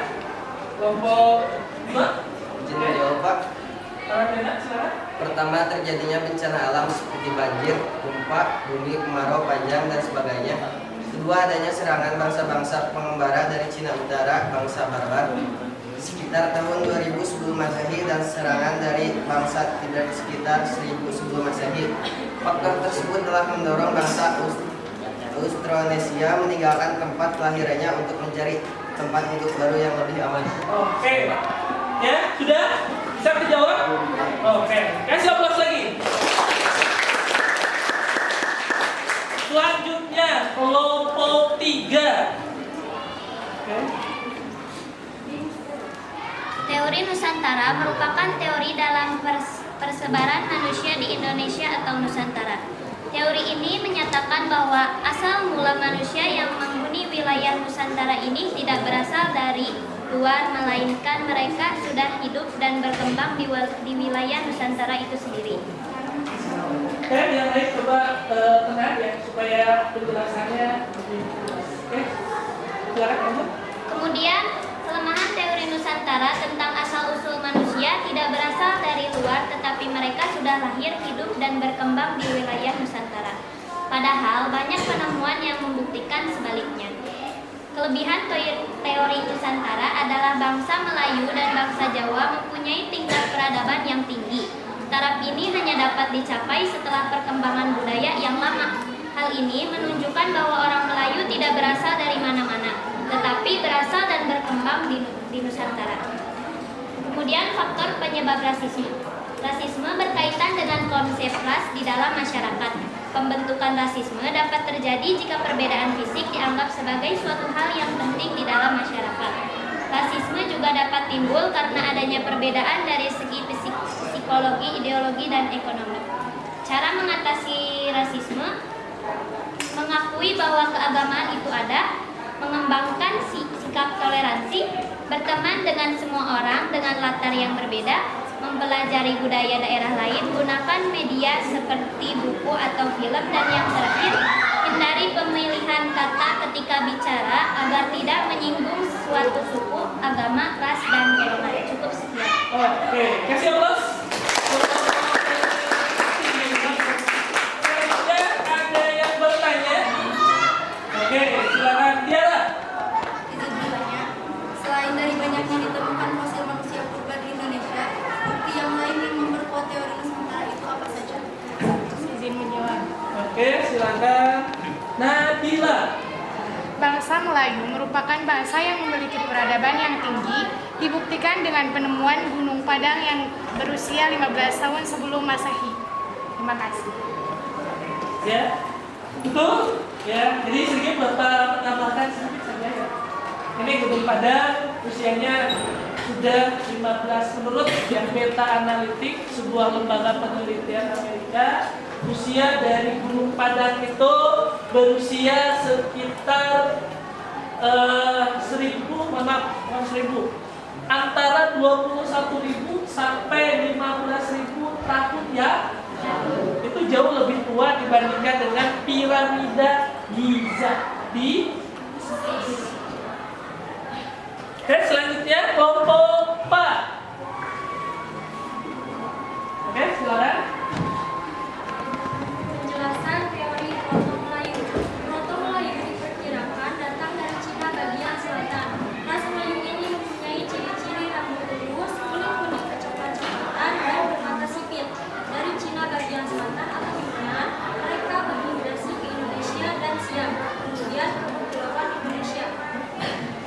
Speaker 1: Kelompok 2.
Speaker 10: Izin menjawab, Pak.
Speaker 1: Silakan.
Speaker 10: Pertama, terjadinya bencana alam seperti banjir, gempa, bumi, kemarau panjang, dan sebagainya. Kedua, adanya serangan bangsa-bangsa pengembara dari Cina Utara, bangsa barbar, sekitar tahun 2000 sebelum Masehi, dan serangan dari bangsa Tibet sekitar 1000 sebelum Masehi. Faktor tersebut telah mendorong bangsa Austronesia meninggalkan tempat kelahirannya untuk mencari tempat hidup baru yang lebih aman.
Speaker 1: Oke. Ya, sudah? Bisa dijawab? Oke. Kasih aplaus lagi. Selanjutnya kelompok 3. Oke.
Speaker 7: Teori Nusantara merupakan teori dalam persebaran manusia di Indonesia atau Nusantara. Teori ini menyatakan bahwa asal mula manusia yang menghuni wilayah Nusantara ini tidak berasal dari luar, melainkan mereka sudah hidup dan berkembang di wilayah Nusantara itu sendiri.
Speaker 1: Oke, yang lain coba tengah ya supaya penjelasannya lebih jelas. Oke, silakan lanjut.
Speaker 7: Kemudian, kelemahan teori Nusantara tentang asal-usul manusia tidak berasal dari luar, tetapi mereka sudah lahir, hidup, dan berkembang di wilayah Nusantara. Padahal banyak penemuan yang membuktikan sebaliknya. Kelebihan teori Nusantara adalah bangsa Melayu dan bangsa Jawa mempunyai tingkat peradaban yang tinggi. Taraf ini hanya dapat dicapai setelah perkembangan budaya yang lama. Hal ini menunjukkan bahwa orang Melayu tidak berasal dari mana-mana, tetapi berasal dan berkembang di Nusantara. Kemudian faktor penyebab rasisme.
Speaker 11: Rasisme berkaitan dengan konsep ras di dalam masyarakat. Pembentukan rasisme dapat terjadi jika perbedaan fisik dianggap sebagai suatu hal yang penting di dalam masyarakat. Rasisme juga dapat timbul karena adanya perbedaan dari segi psikologi, ideologi, dan ekonomi. Cara mengatasi rasisme: mengakui bahwa keagamaan itu ada, mengembangkan sikap toleransi, berteman dengan semua orang dengan latar yang berbeda, mempelajari budaya daerah lain, gunakan media seperti buku atau film, dan yang terakhir, hindari pemilihan kata ketika bicara agar tidak menyinggung suatu suku, agama, ras, dan golongan. Cukup sekian.
Speaker 1: Oke, kasih aplaus. Selanjutnya ada yang bertanya? Oke, silakan Tiara.
Speaker 3: Izin bertanya, selain dari banyaknya ditemukan fosil manusia purba di Indonesia, bukti yang lain yang memperkuat teori Nusantara itu apa saja?
Speaker 5: Izin menjawab.
Speaker 1: Oke, silakan Nabila.
Speaker 5: Bangsa Melayu merupakan bangsa yang memiliki peradaban yang tinggi, dibuktikan dengan penemuan Gunung Padang yang berusia 15 tahun sebelum Masehi. Terima kasih.
Speaker 1: Ya, betul. Ya, jadi sedikit Bapak menambahkan sedikit saja ya. Ini Gunung Padang usianya sudah 15 menurut yang Meta Analitik, sebuah lembaga penelitian Amerika. Usia dari Gunung Padang itu berusia sekitar 1000 antara 21.000 sampai 15.000 tahun ya. Itu jauh lebih tua dibandingkan dengan piramida Giza di Mesir. Oke, selanjutnya kelompok Pak. Oke, silakan.
Speaker 7: Penjelasan teori Proto Melayu. Proto Melayu diperkirakan datang dari Cina bagian selatan. Ras Melayu ini mempunyai ciri-ciri rambut lurus, kulit kuning kecoklat-coklatan, dan bermata sipit. Dari Cina bagian selatan atau Yunnan, mereka bermigrasi ke Indonesia dan Siam, kemudian ke Kepulauan Indonesia.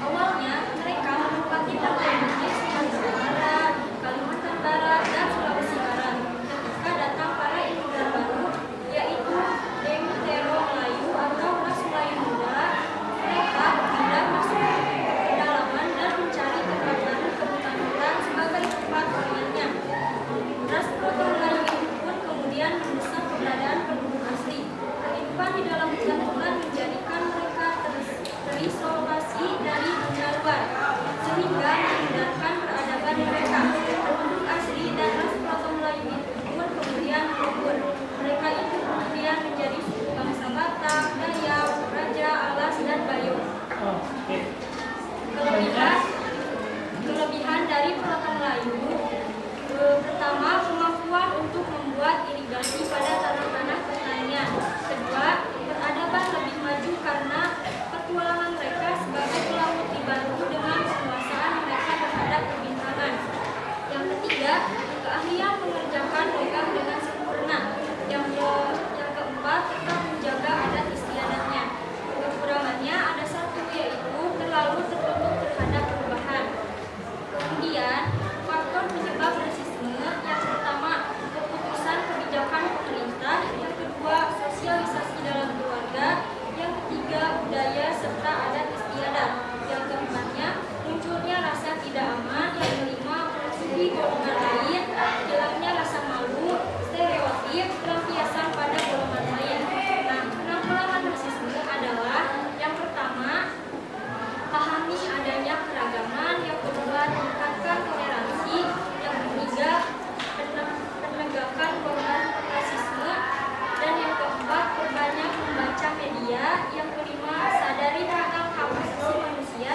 Speaker 7: Awalnya mereka menempati pantai Bugis, Sumatera Barat, Kalimantan Barat, dan Sulawesi Barat. Ketika datang para imigran baru, yaitu Deutero Melayu atau ras Melayu muda, mereka berpindah masuk ke pedalaman dan mencari tempat baru ke hutan-hutan sebagai tempat huniannya. Ras Proto Melayu itu pun kemudian mendesak keberadaan penduduk asli. Kehidupan di dalam hutan-hutan menjadikan mereka terisolasi dari dunia luar, sehingga menghindarkan peradaban mereka. Penduduk asli dan ras Proto Melayu itu pun kemudian gugur. Mereka itu kemudian menjadi suku bangsa Batak, Dayak, Raja, Alas, dan Bayo.
Speaker 1: Oke.
Speaker 7: Kelebihan dari Proto Melayu, pertama, kemampuan untuk membuat irigasi pada tanah-tanah pertanian. Kedua, peradaban lebih maju karena petualangan mereka sebagai pelaut dibantu dengan penguasaan mereka terhadap perbintangan. Yang ketiga, keahlian mengerjakan logam dengan sempurna. Yang keempat, tetap menjaga adat istiadatnya. Kekurangannya ada satu, yaitu terlalu tertutup terhadap perubahan. Kemudian, faktor penyebab rasisme yang pertama, keputusan kebijakan pemerintah. Yang kedua, sosialisasi dalam keluarga. Yang ketiga, budaya serta adat istiadat. Yang keempatnya, munculnya rasa tidak aman. Yang kelima, memusuhi golongan lain, hilangnya rasa malu, stereotip, pelampiasan pada golongan lain. Nah, penanggulangan rasisme adalah yang pertama, pahami adanya keragaman. Yang kedua, tingkatkan toleransi. Yang ketiga, penegakan korban rasisme. Dan yang keempat, perbanyak membaca media. Yang kelima, sadari ragam hak asasi manusia.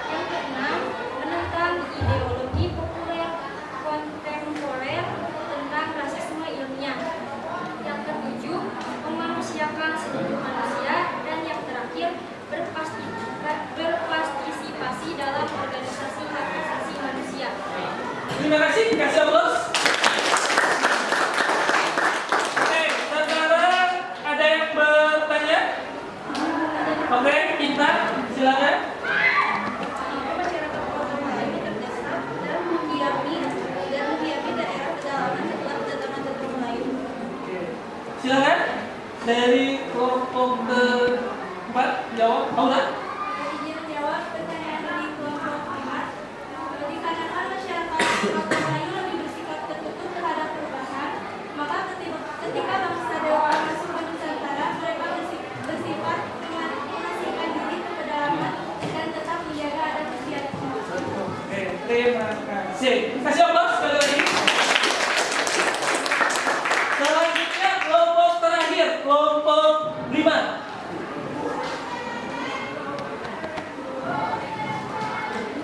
Speaker 7: Yang keenam, menentang ideologi populer kontemporer tentang rasisme ilmiah. Yang ketujuh, memanusiakan seluruh manusia. Dan yang terakhir, berpartisipasi dalam organisasi hak asasi manusia.
Speaker 1: Terima kasih, kasih aplaus. Oke, sekarang ada yang bertanya? Oke, kita silakan.
Speaker 3: Masyarakat Proto Melayu terdesak dan mendiami daerah pedalaman setelah
Speaker 1: dari kelompok keempat jawab, Paula.
Speaker 3: Izin menjawab pertanyaan dari kelompok 4. Dikarenakan masyarakat Papua Melayu lebih bersikap tertutup terhadap perubahan, maka ketika bangsa Dewa masuk ke Nusantara, mereka bersifat mengasingkan diri ke pedalaman dan tetap menjaga adat istiadat.
Speaker 1: Oke, terima kasih. Kasih aplaus sekali lagi. Selanjutnya kelompok terakhir, kelompok 5.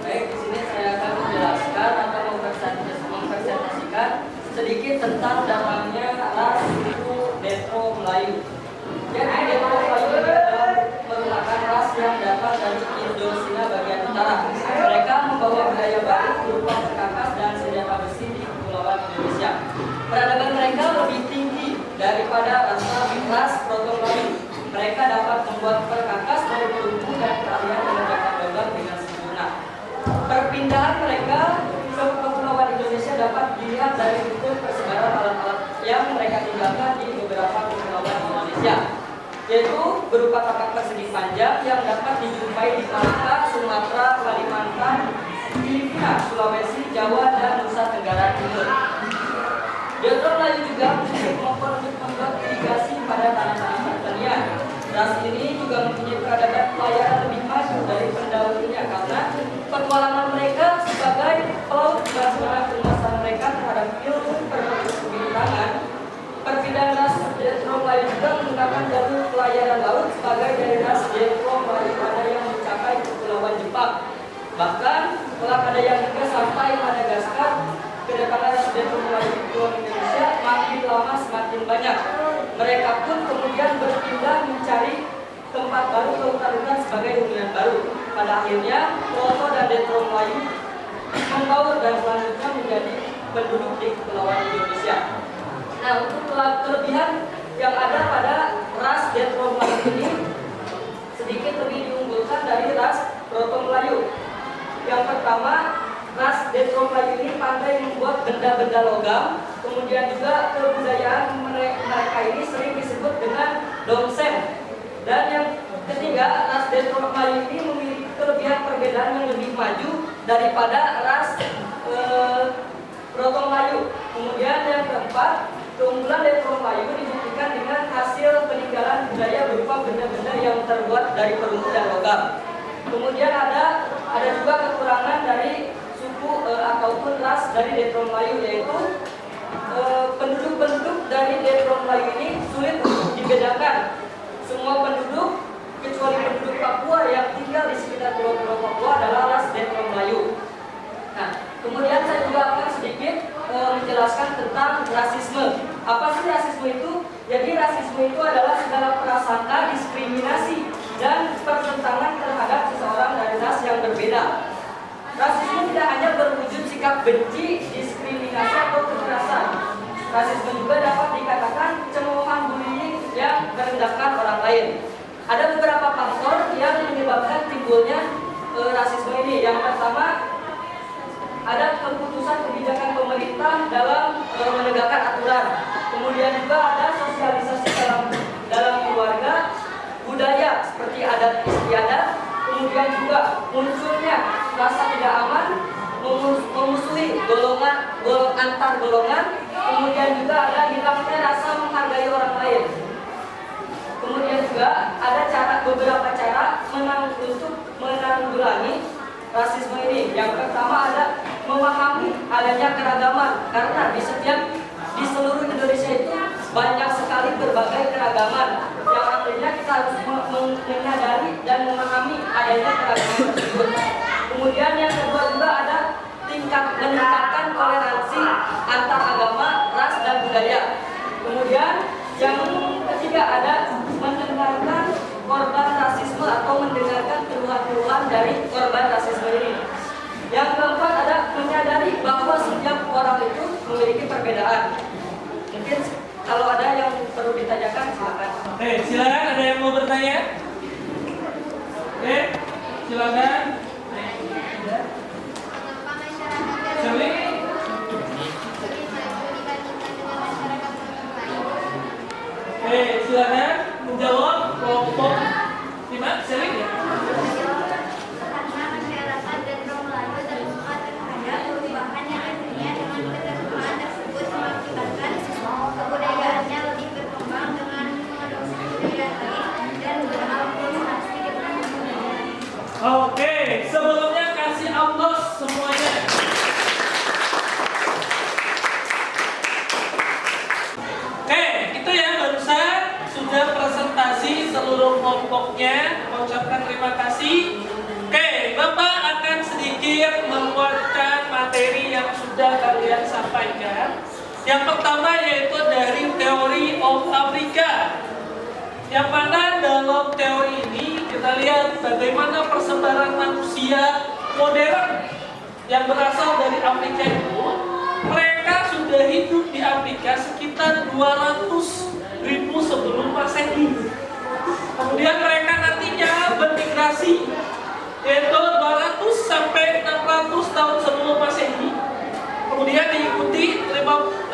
Speaker 2: Baik, di sini saya akan menjelaskan atau mempresentasikan sedikit tentang datangnya ras suku Detro Melayu. Jadi Detro Melayu ini adalah merupakan ras yang datang dari Indonesia bagian utara. Mereka membawa budaya baru berupa perkakas dan senjata besi di Kepulauan Indonesia. Peradaban mereka lebih tinggi daripada ras Proto Melayu. Mereka dapat membuat perkakas dari perunggu dan keahlian mengerjakan logam dengan sempurna. Perpindahan mereka ke Kepulauan Indonesia dapat dilihat dari bentuk persebaran alat-alat yang mereka tinggalkan di beberapa kepulauan Indonesia, yaitu berupa tapak persegi panjang yang dapat dijumpai di Malaka, Sumatera, Kalimantan, Filipina, Sulawesi, Jawa, dan Nusa Tenggara Timur. Detro Melayu juga membuat irigasi pada tanah-tanah pertanian. Ras ini juga mempunyai peradaban pelayaran lebih maju dari pendahulunya karena petualangan mereka sebagai pelaut dan kemasan mereka terhadap ilmu perbintangan. Perpindahan ras Detro Melayu juga menggunakan jalur pelayaran laut sebagai dari ras Detro Melayu ada yang mencapai Kepulauan Jepang. Bahkan telah ada yang juga sampai Madagaskar. Kedatangan ras Detro Melayu ke Indonesia makin lama semakin banyak. Mereka pun kemudian berpindah mencari tempat baru ke hutan-hutan sebagai hunian baru. Pada akhirnya Proto dan Detro Melayu membaur dan selanjutnya menjadi penduduk di Kepulauan Indonesia. Nah, untuk kelebihan yang ada pada ras Detro Melayu ini sedikit lebih diunggulkan dari ras Proto Melayu. Yang pertama, ras Detro Melayu ini pandai membuat benda-benda logam. Kemudian juga kebudayaan mereka ini sering disebut dengan domsen. Dan yang ketiga, ras Detro Melayu ini memiliki kelebihan perbedaan yang lebih maju daripada ras Proto Melayu. Kemudian yang keempat, keunggulan Detro Melayu dibuktikan dengan hasil peninggalan budaya berupa benda-benda yang terbuat dari perunggu dan logam. Kemudian ada juga kekurangan dari suku ataupun ras dari Detro Melayu, yaitu penduduk-penduduk dari Detro Melayu ini sulit untuk dibedakan. Semua penduduk kecuali penduduk Papua yang tinggal di sekitar pulau-pulau Papua adalah ras Detro Melayu. Nah, kemudian saya juga akan sedikit menjelaskan tentang rasisme. Apa sih rasisme itu? Jadi rasisme itu adalah segala prasangka, diskriminasi, dan pertentangan terhadap seseorang dari ras yang berbeda. Rasisme tidak hanya berwujud sikap benci, diskriminasi, atau kekerasan. Rasisme juga dapat dikatakan cemoohan bullying yang merendahkan orang lain. Ada beberapa faktor yang menyebabkan timbulnya rasisme ini. Yang pertama, ada keputusan kebijakan pemerintah dalam menegakkan aturan. Kemudian juga ada sosialisasi dalam keluarga, budaya seperti adat istiadat. Kemudian juga munculnya rasa tidak aman, memusuhi antar golongan. Kemudian juga ada hilangnya rasa menghargai orang lain. Kemudian juga ada beberapa cara untuk menanggulangi rasisme ini. Yang pertama ada memahami adanya keragaman, karena di seluruh Indonesia itu banyak sekali berbagai keragaman. Yang artinya kita harus menyadari dan memahami adanya keragaman tersebut. Kemudian yang kedua juga ada meningkatkan toleransi antar agama, ras, dan budaya. Kemudian yang ketiga ada mendengarkan korban rasisme atau mendengarkan keluhan-keluhan dari korban rasisme ini. Yang keempat ada menyadari bahwa setiap orang itu memiliki perbedaan. Mungkin kalau ada yang perlu ditanyakan silakan.
Speaker 1: Silakan, ada yang mau bertanya? Silakan. Shirley? Silakan. sebelumnya kasih aplaus semuanya. Oke, itu ya barusan sudah presentasi seluruh kelompoknya, mengucapkan terima kasih. Oke, Bapak akan sedikit menguatkan materi yang sudah kalian sampaikan. Yang pertama yaitu dari teori of Africa. Yang mana dalam teori ini kita lihat bagaimana persebaran manusia modern yang berasal dari Afrika itu. Mereka sudah hidup di Afrika sekitar 200.000 sebelum Masehi. Kemudian mereka nantinya bermigrasi yaitu 200 sampai 600 tahun sebelum Masehi. Kemudian diikuti 555,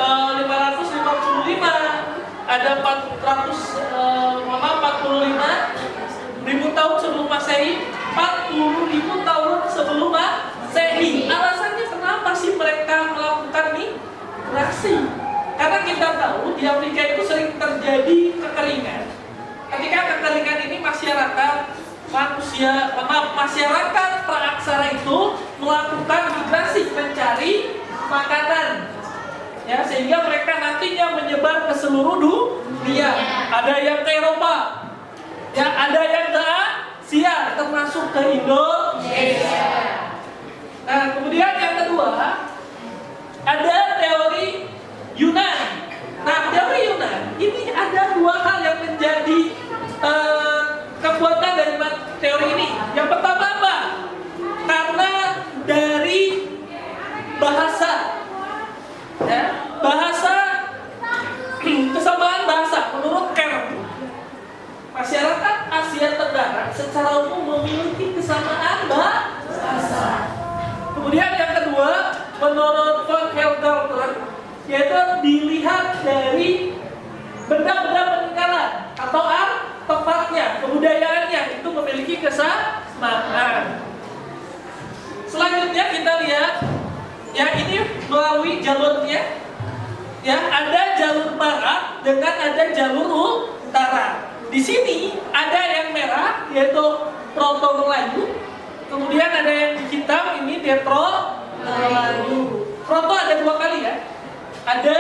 Speaker 1: ada 45.000 tahun sebelum Masehi, 40.000 tahun sebelum Masehi. Alasannya kenapa sih mereka melakukan migrasi? Karena kita tahu di Afrika itu sering terjadi kekeringan. Ketika kekeringan ini masyarakat praaksara itu melakukan migrasi mencari makanan, ya, sehingga mereka nantinya menyebar ke seluruh dunia. Ada yang ke Eropa, ya, ada yang ke Asia, termasuk ke Indonesia. Nah, kemudian yang kedua ada teori Yunan. Nah, teori Yunan ini ada dua hal yang menjadi kekuatan dari teori ini. Yang pertama apa? Karena dari bahasa, ya, kesamaan bahasa. Menurut Kerr, masyarakat Asia Tenggara secara umum memiliki kesamaan bahasa. Kemudian yang kedua, menurut von Helderberg, yaitu dilihat dari benda-benda peninggalan atau artefaknya, kebudayaannya itu memiliki kesamaan. Selanjutnya kita lihat, ya, ini melalui jalurnya, ya, ada jalur barat dengan ada jalur utara. Di sini ada yang merah yaitu Proto Melayu, kemudian ada yang hitam ini Detro Melayu. Proto ada dua kali, ya, ada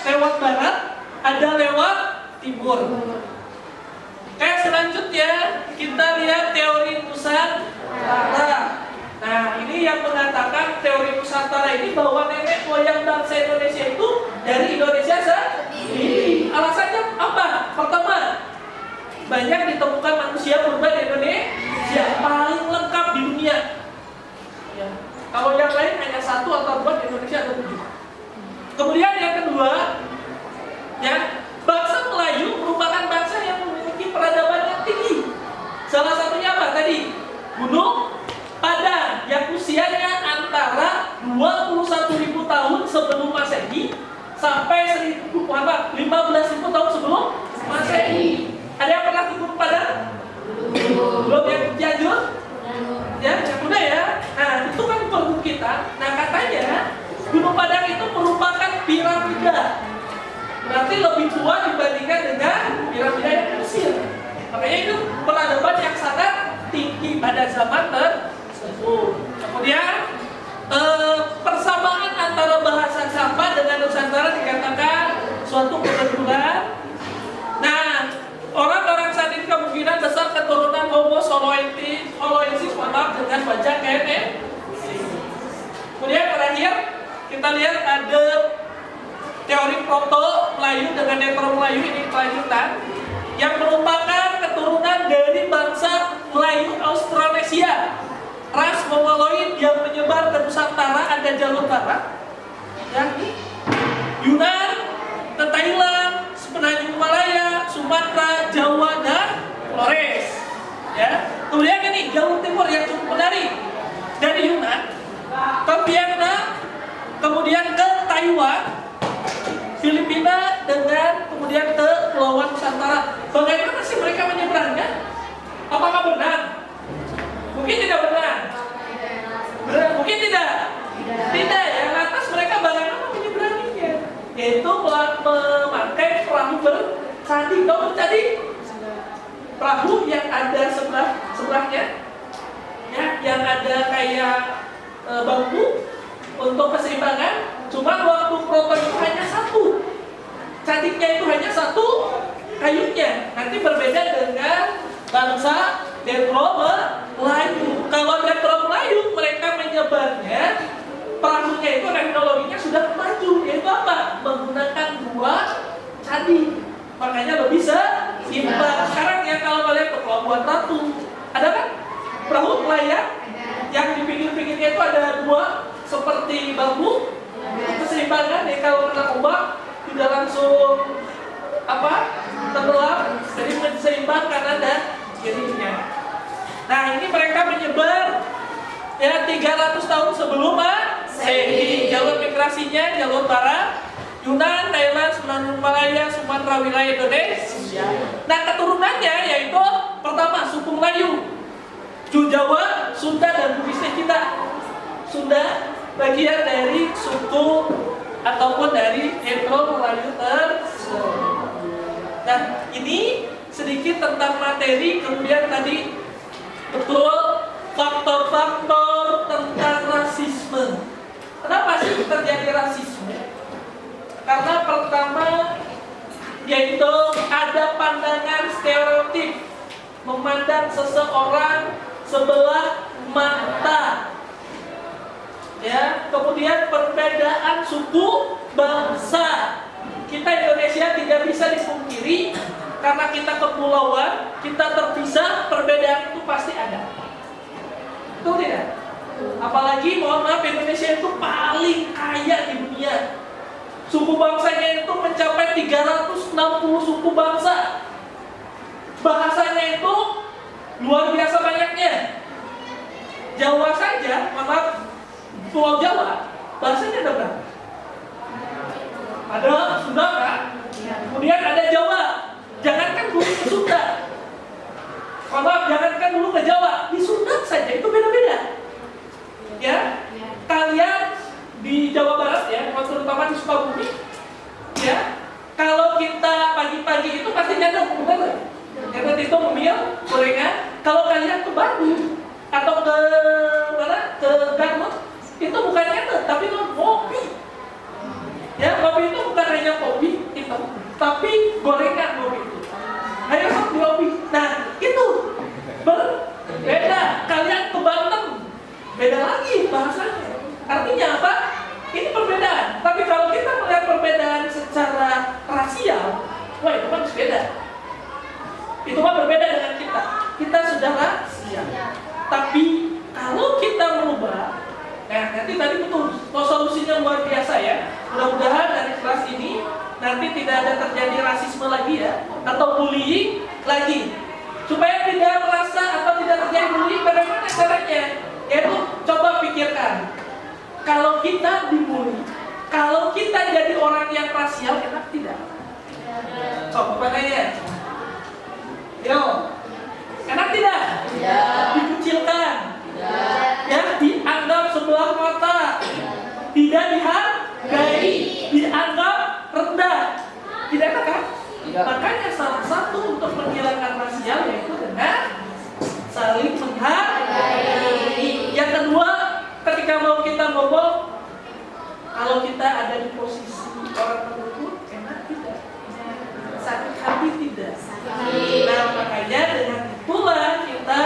Speaker 1: lewat barat, ada lewat timur. Oke, selanjutnya kita lihat teori Nusantara. Nah, ini yang mengatakan teori Nusantara ini bahwa nenek moyang bangsa Indonesia itu dari Indonesia sendiri. Alasannya apa? Pertama, banyak ditemukan manusia purba di Indonesia, paling lengkap di dunia. Ya. Kalau yang lain hanya 1 atau 2, di Indonesia ada 7. Kemudian yang kedua, ya, bangsa Melayu merupakan bangsa yang memiliki peradaban yang tinggi. Salah satunya apa tadi? Gunung Padang yang usianya antara 21.000 tahun sebelum Masehi sampai 15.000 tahun sebelum Masehi. Ada yang pernah ke Gunung Padang? Belum. Yang Cianjur? Ya, yang udah ya. Nah, itu kan pergub kita. Nah, katanya Gunung Padang itu merupakan piramida. Berarti lebih tua dibandingkan dengan piramida yang di Mesir. Makanya itu peradaban yang sangat tinggi pada zaman tersebut. Kemudian persamaan antara bahasa Samba dengan Nusantara dikatakan suatu kebetulan. Nah, orang-orang saat ini kemungkinan besar keturunan Homo soloensis dengan wajah KNN. Kemudian terakhir kita lihat ada teori Proto Melayu dengan Netro Melayu, ini kelanjutan yang merupakan keturunan dari bangsa Melayu Australasia, ras Mongoloid yang menyebar ke Nusantara, ada jalur barat, ya, Yunan, ke Thailand, Semenanjung Malaya, Sumatera, Jawa, dan Flores. Ya. Kemudian ini jalur timur yang cukup menarik, dari Yunan ke Vietnam, kemudian ke Taiwan, Filipina, dengan kemudian ke Kepulauan Nusantara. Bagaimana sih mereka menyeberangnya? Apakah benar? Mungkin tidak benar. Mungkin tidak. Tidak, ya. Lantas mereka bagaimana menyeberanginya? Yaitu memakai perahu bercandi. Tahu bercandi? Perahu yang ada sebelahnya, ya, yang ada kayak bambu untuk keseimbangan. Cuma waktu proton itu hanya satu, candiknya itu hanya satu kayunya. Nanti berbeda dengan bangsa Dendro Melayu. Kalau Dendro Melayu mereka menyebarnya perahunya itu teknologinya sudah maju, yaitu apa? Menggunakan dua candi, makanya lebih seimbang. Sekarang ya kalau kalian ke Pelabuhan Ratu, ada kan perahu nelayan yang di pinggir-pinggirnya itu ada dua seperti bambu, keseimbangan ya, kalau kena ombak tidak langsung tenggelam, jadi seimbang kanan dan kirinya. Nah ini mereka menyebar ya 300 tahun sebelum Masehi. Jalur migrasinya jalur barat, Yunan, Thailand, Semenanjung Malaya, Sumatera, wilayah Indonesia. Nah keturunannya yaitu pertama suku Melayu, Jawa, Sunda, dan Bugis kita. Sunda bagian dari suku ataupun dari etno Melayu tersebut. Nah ini sedikit tentang materi. Kemudian tadi betul faktor-faktor tentang rasisme. Kenapa sih terjadi rasisme? Karena pertama yaitu ada pandangan stereotip, memandang seseorang sebelah mata. Ya, kemudian perbedaan suku bangsa. Kita Indonesia tidak bisa dipungkiri karena kita kepulauan, kita terpisah, perbedaan itu pasti ada. Betul tidak? Apalagi mohon maaf Indonesia itu paling kaya di dunia. Suku bangsanya itu mencapai 360 suku bangsa. Bahasanya itu luar biasa banyaknya. Jawa saja, maaf, Pulau Jawa, bahasanya ada berapa? Ada Sunda kan? Kemudian ada Jawa. Jangankan dulu ke Sunda. Maaf, jangankan dulu ke Jawa. Di Sunda saja itu beda-beda. Ya, kalian di Jawa Barat ya, terutama di Sukabumi, ya, kalau kita pagi-pagi itu pasti nyadar, benar? Karena itu ngemil, gorengan. Kalau kalian ke Bandung atau ke mana? Ke Garut, itu bukan nyadar, tapi itu kopi. Ya, kopi itu bukan hanya kopi itu, tapi gorengan kopi itu. Ayo sok di kopi. Nah, itu berbeda. Kalian ke Banten, beda lagi bahasanya. Artinya apa? Ini perbedaan. Tapi kalau kita melihat perbedaan secara rasial, wah itu kan beda. Itu kan berbeda dengan kita. Kita sudah rasial. Tapi kalau kita merubah, nanti tadi betul, solusinya luar biasa ya. Mudah-mudahan dari kelas ini nanti tidak ada terjadi rasisme lagi ya, atau bullying lagi. Supaya tidak merasa atau tidak terjadi bullying, bagaimana caranya? Yaitu coba pikirkan, kalau kita dibully, kalau kita jadi orang yang rasial, enak tidak? Coba tanya. Yo, enak tidak? Dikucilkan, ya, dianggap sebelah mata, tidak dihargai, dianggap rendah, tidak enak kan? Makanya salah satu untuk menghilangkan rasial yaitu dengan saling menghargai. Yang kedua, ketika mau kita ngomong, kalau kita ada di posisi orang tersebut, enak tidak? Sakit hati tidak? Nah, makanya dengan itulah kita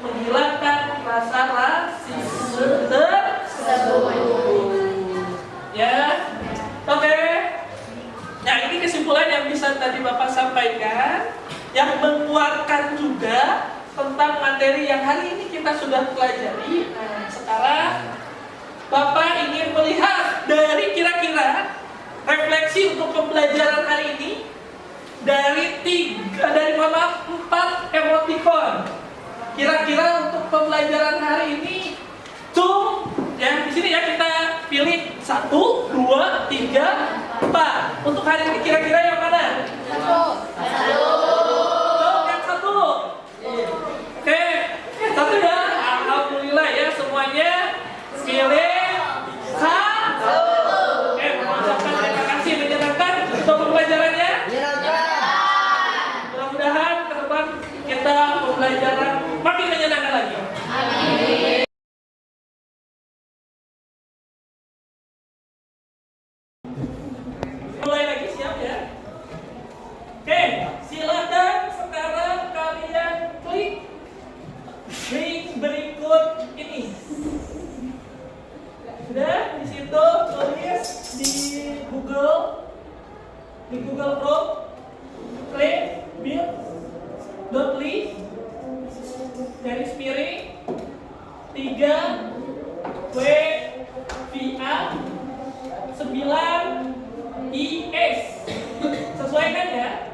Speaker 1: menghilangkan rasa rasisme tersebut. Ya, oke. Nah, ini kesimpulan yang bisa tadi Bapak sampaikan, yang menguatkan juga tentang materi yang hari ini kita sudah pelajari. Nah, sekarang Bapak ingin melihat dari kira-kira refleksi untuk pembelajaran hari ini dari 4 emoticon. Kira-kira untuk pembelajaran hari ini, ya di sini ya kita pilih 1, 2, 3, 4. Untuk hari ini kira-kira yang mana? 1. Yang 1. Oke, 1 ya. Alhamdulillah ya semuanya pilih 1. Oke, mengucapkan terima kasih, menyenangkan untuk pembelajarannya. Mudah-mudahan ke depan kita pembelajaran makin menyenangkan lagi. Amin. garis miring 3 W VA 9 IS. Sesuaikan ya.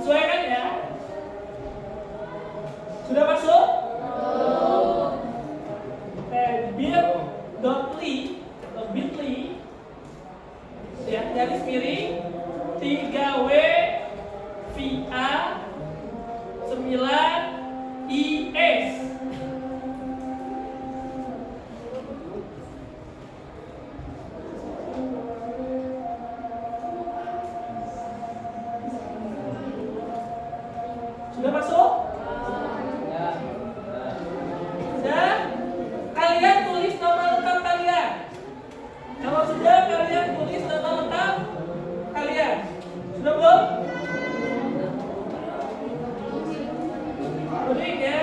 Speaker 1: Sesuaikan ya. Sudah masuk? bit.ly ya, garis miring 3W VA 9 IS. Sudah masuk? Sudah? Kalian tulis nama lengkap kalian. Kalau sudah, kalian tulis nama lengkap kalian. Sudah belum? Tulis ya.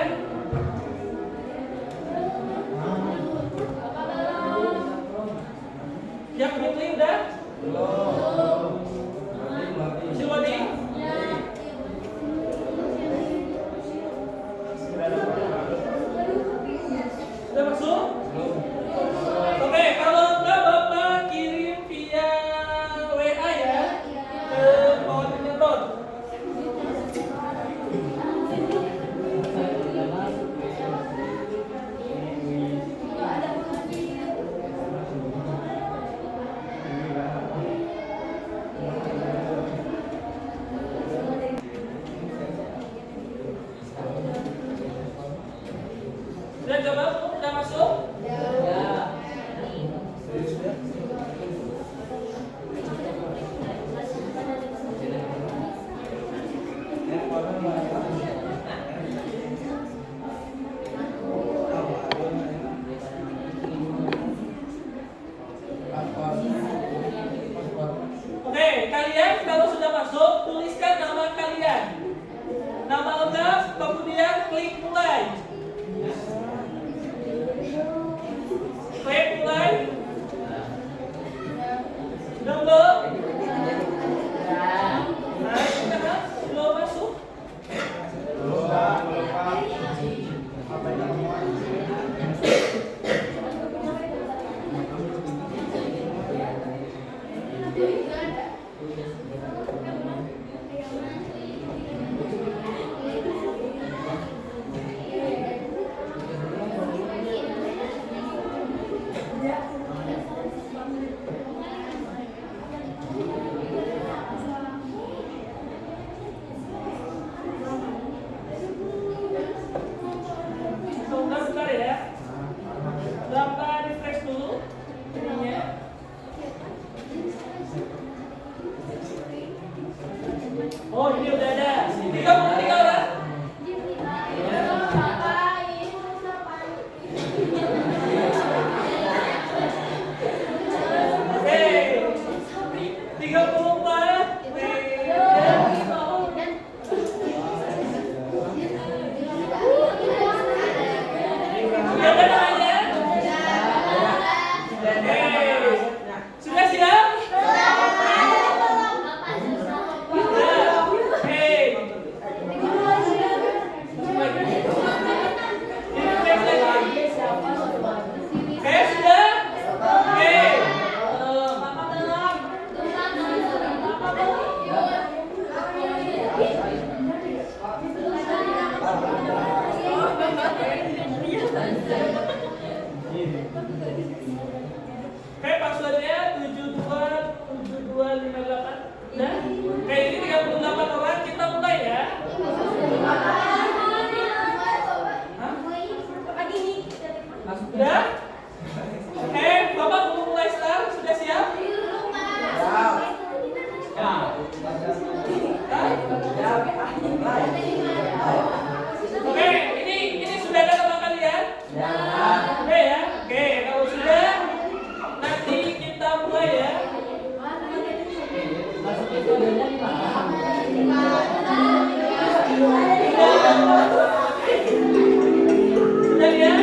Speaker 1: Yang bit.ly udah? Belum. Masih loading? Sudah masuk? Oke, kalau enggak Bapak kirim via WA ya ke kawannya Ton. Sudah coba? Sudah masuk? Oke, kalian kalau sudah masuk, tuliskan nama kalian. Nama lengkap, kemudian klik mulai. Klik mulai. Sudah belum? Nah, sudah belum masuk? Sebentar ya. Bapak refresh dulu ininya. Oh, ini udah ada. 33 orang. Oke. 34. Sudah ada namanya? Sudah siap? Oke, passwordnya 727258. Nah, oke, ini 38 orang, kita mulai ya. Sudah? Oke, Bapak mau mulai start, sudah siap? Oke, ini sudah ada nama kalian? Oke ya, oke, kalau sudah nanti kita mulai ya. Sudah ya?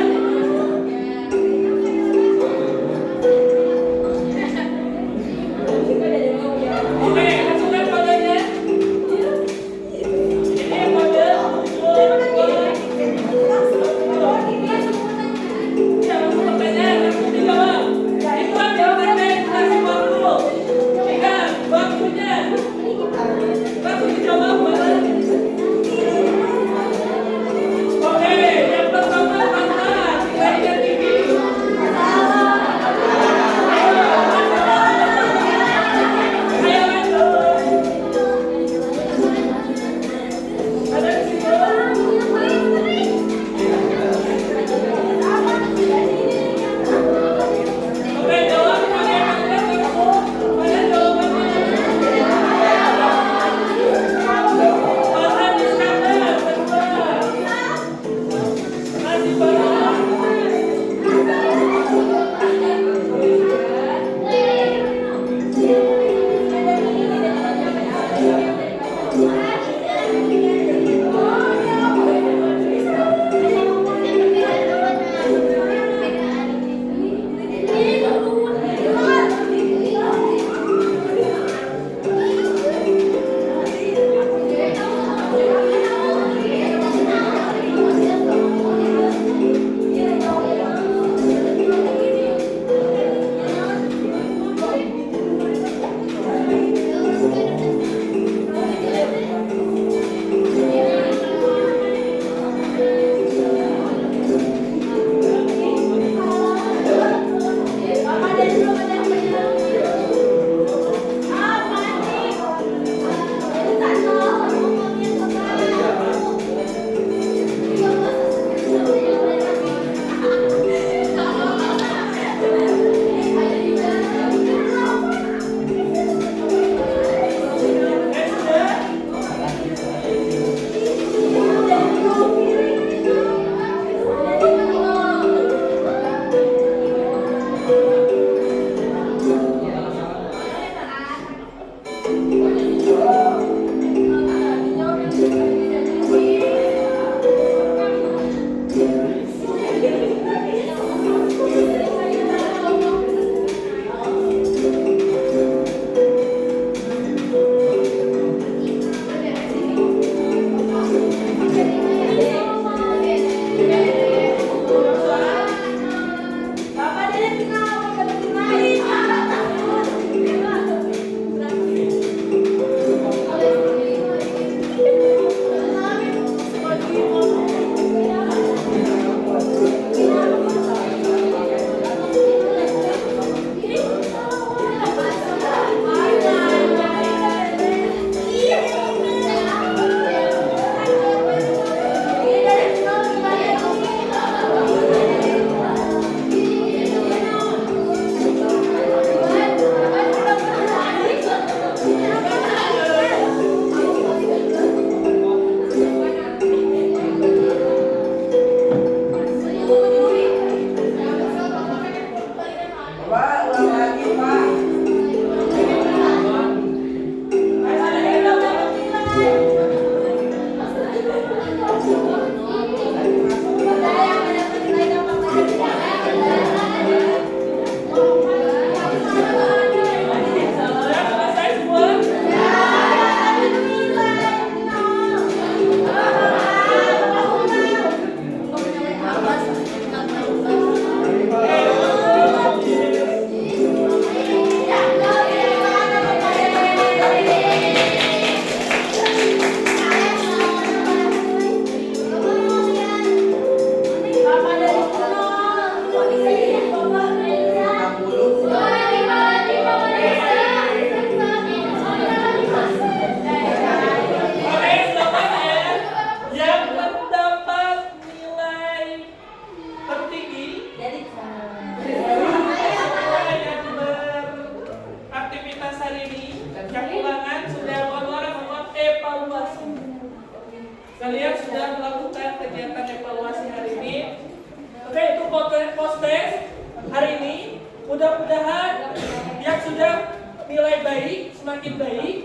Speaker 1: semakin baik.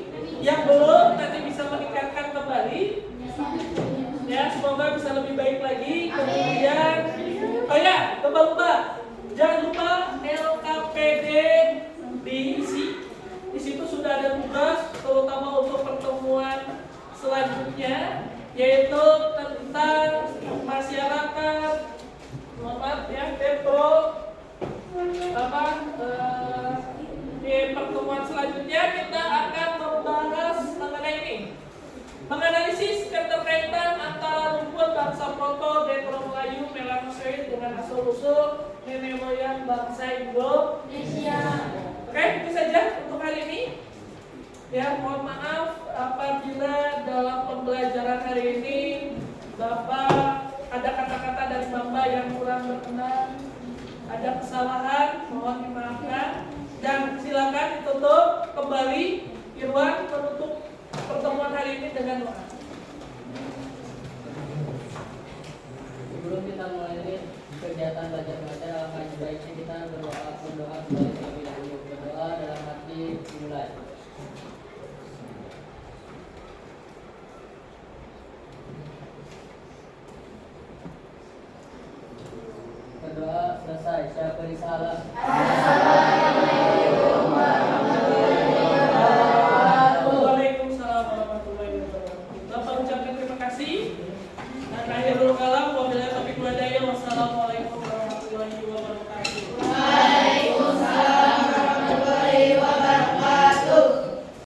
Speaker 1: Yang belum nanti bisa meningkatkan kembali. Ya, semoga bisa lebih baik lagi. Kemudian, oh ya, lupa, jangan lupa LKPD diisi. Di situ sudah ada tugas, terutama untuk pertemuan selanjutnya, yaitu tentang masyarakat, di pertemuan selanjutnya kita akan membahas mengenai ini, menganalisis keterkaitan antara rumpun bangsa Proto, Dendro Melayu, Melanosoid dengan asal-usul nenek moyang bangsa Indonesia. Oke, itu saja untuk hari ini. Ya, mohon maaf apabila dalam pembelajaran hari ini Bapak ada kata-kata dari Bapak yang kurang berkenan, ada kesalahan, mohon dimaafkan. Dan silakan ditutup kembali Irwan menutup pertemuan hari ini dengan doa.
Speaker 2: Sebelum kita mulai kegiatan belajar mengajar, alangkah baiknya kita berdoa kembali terlebih dahulu. Berdoa dalam hati dimulai. Berdoa selesai. Siapa salah?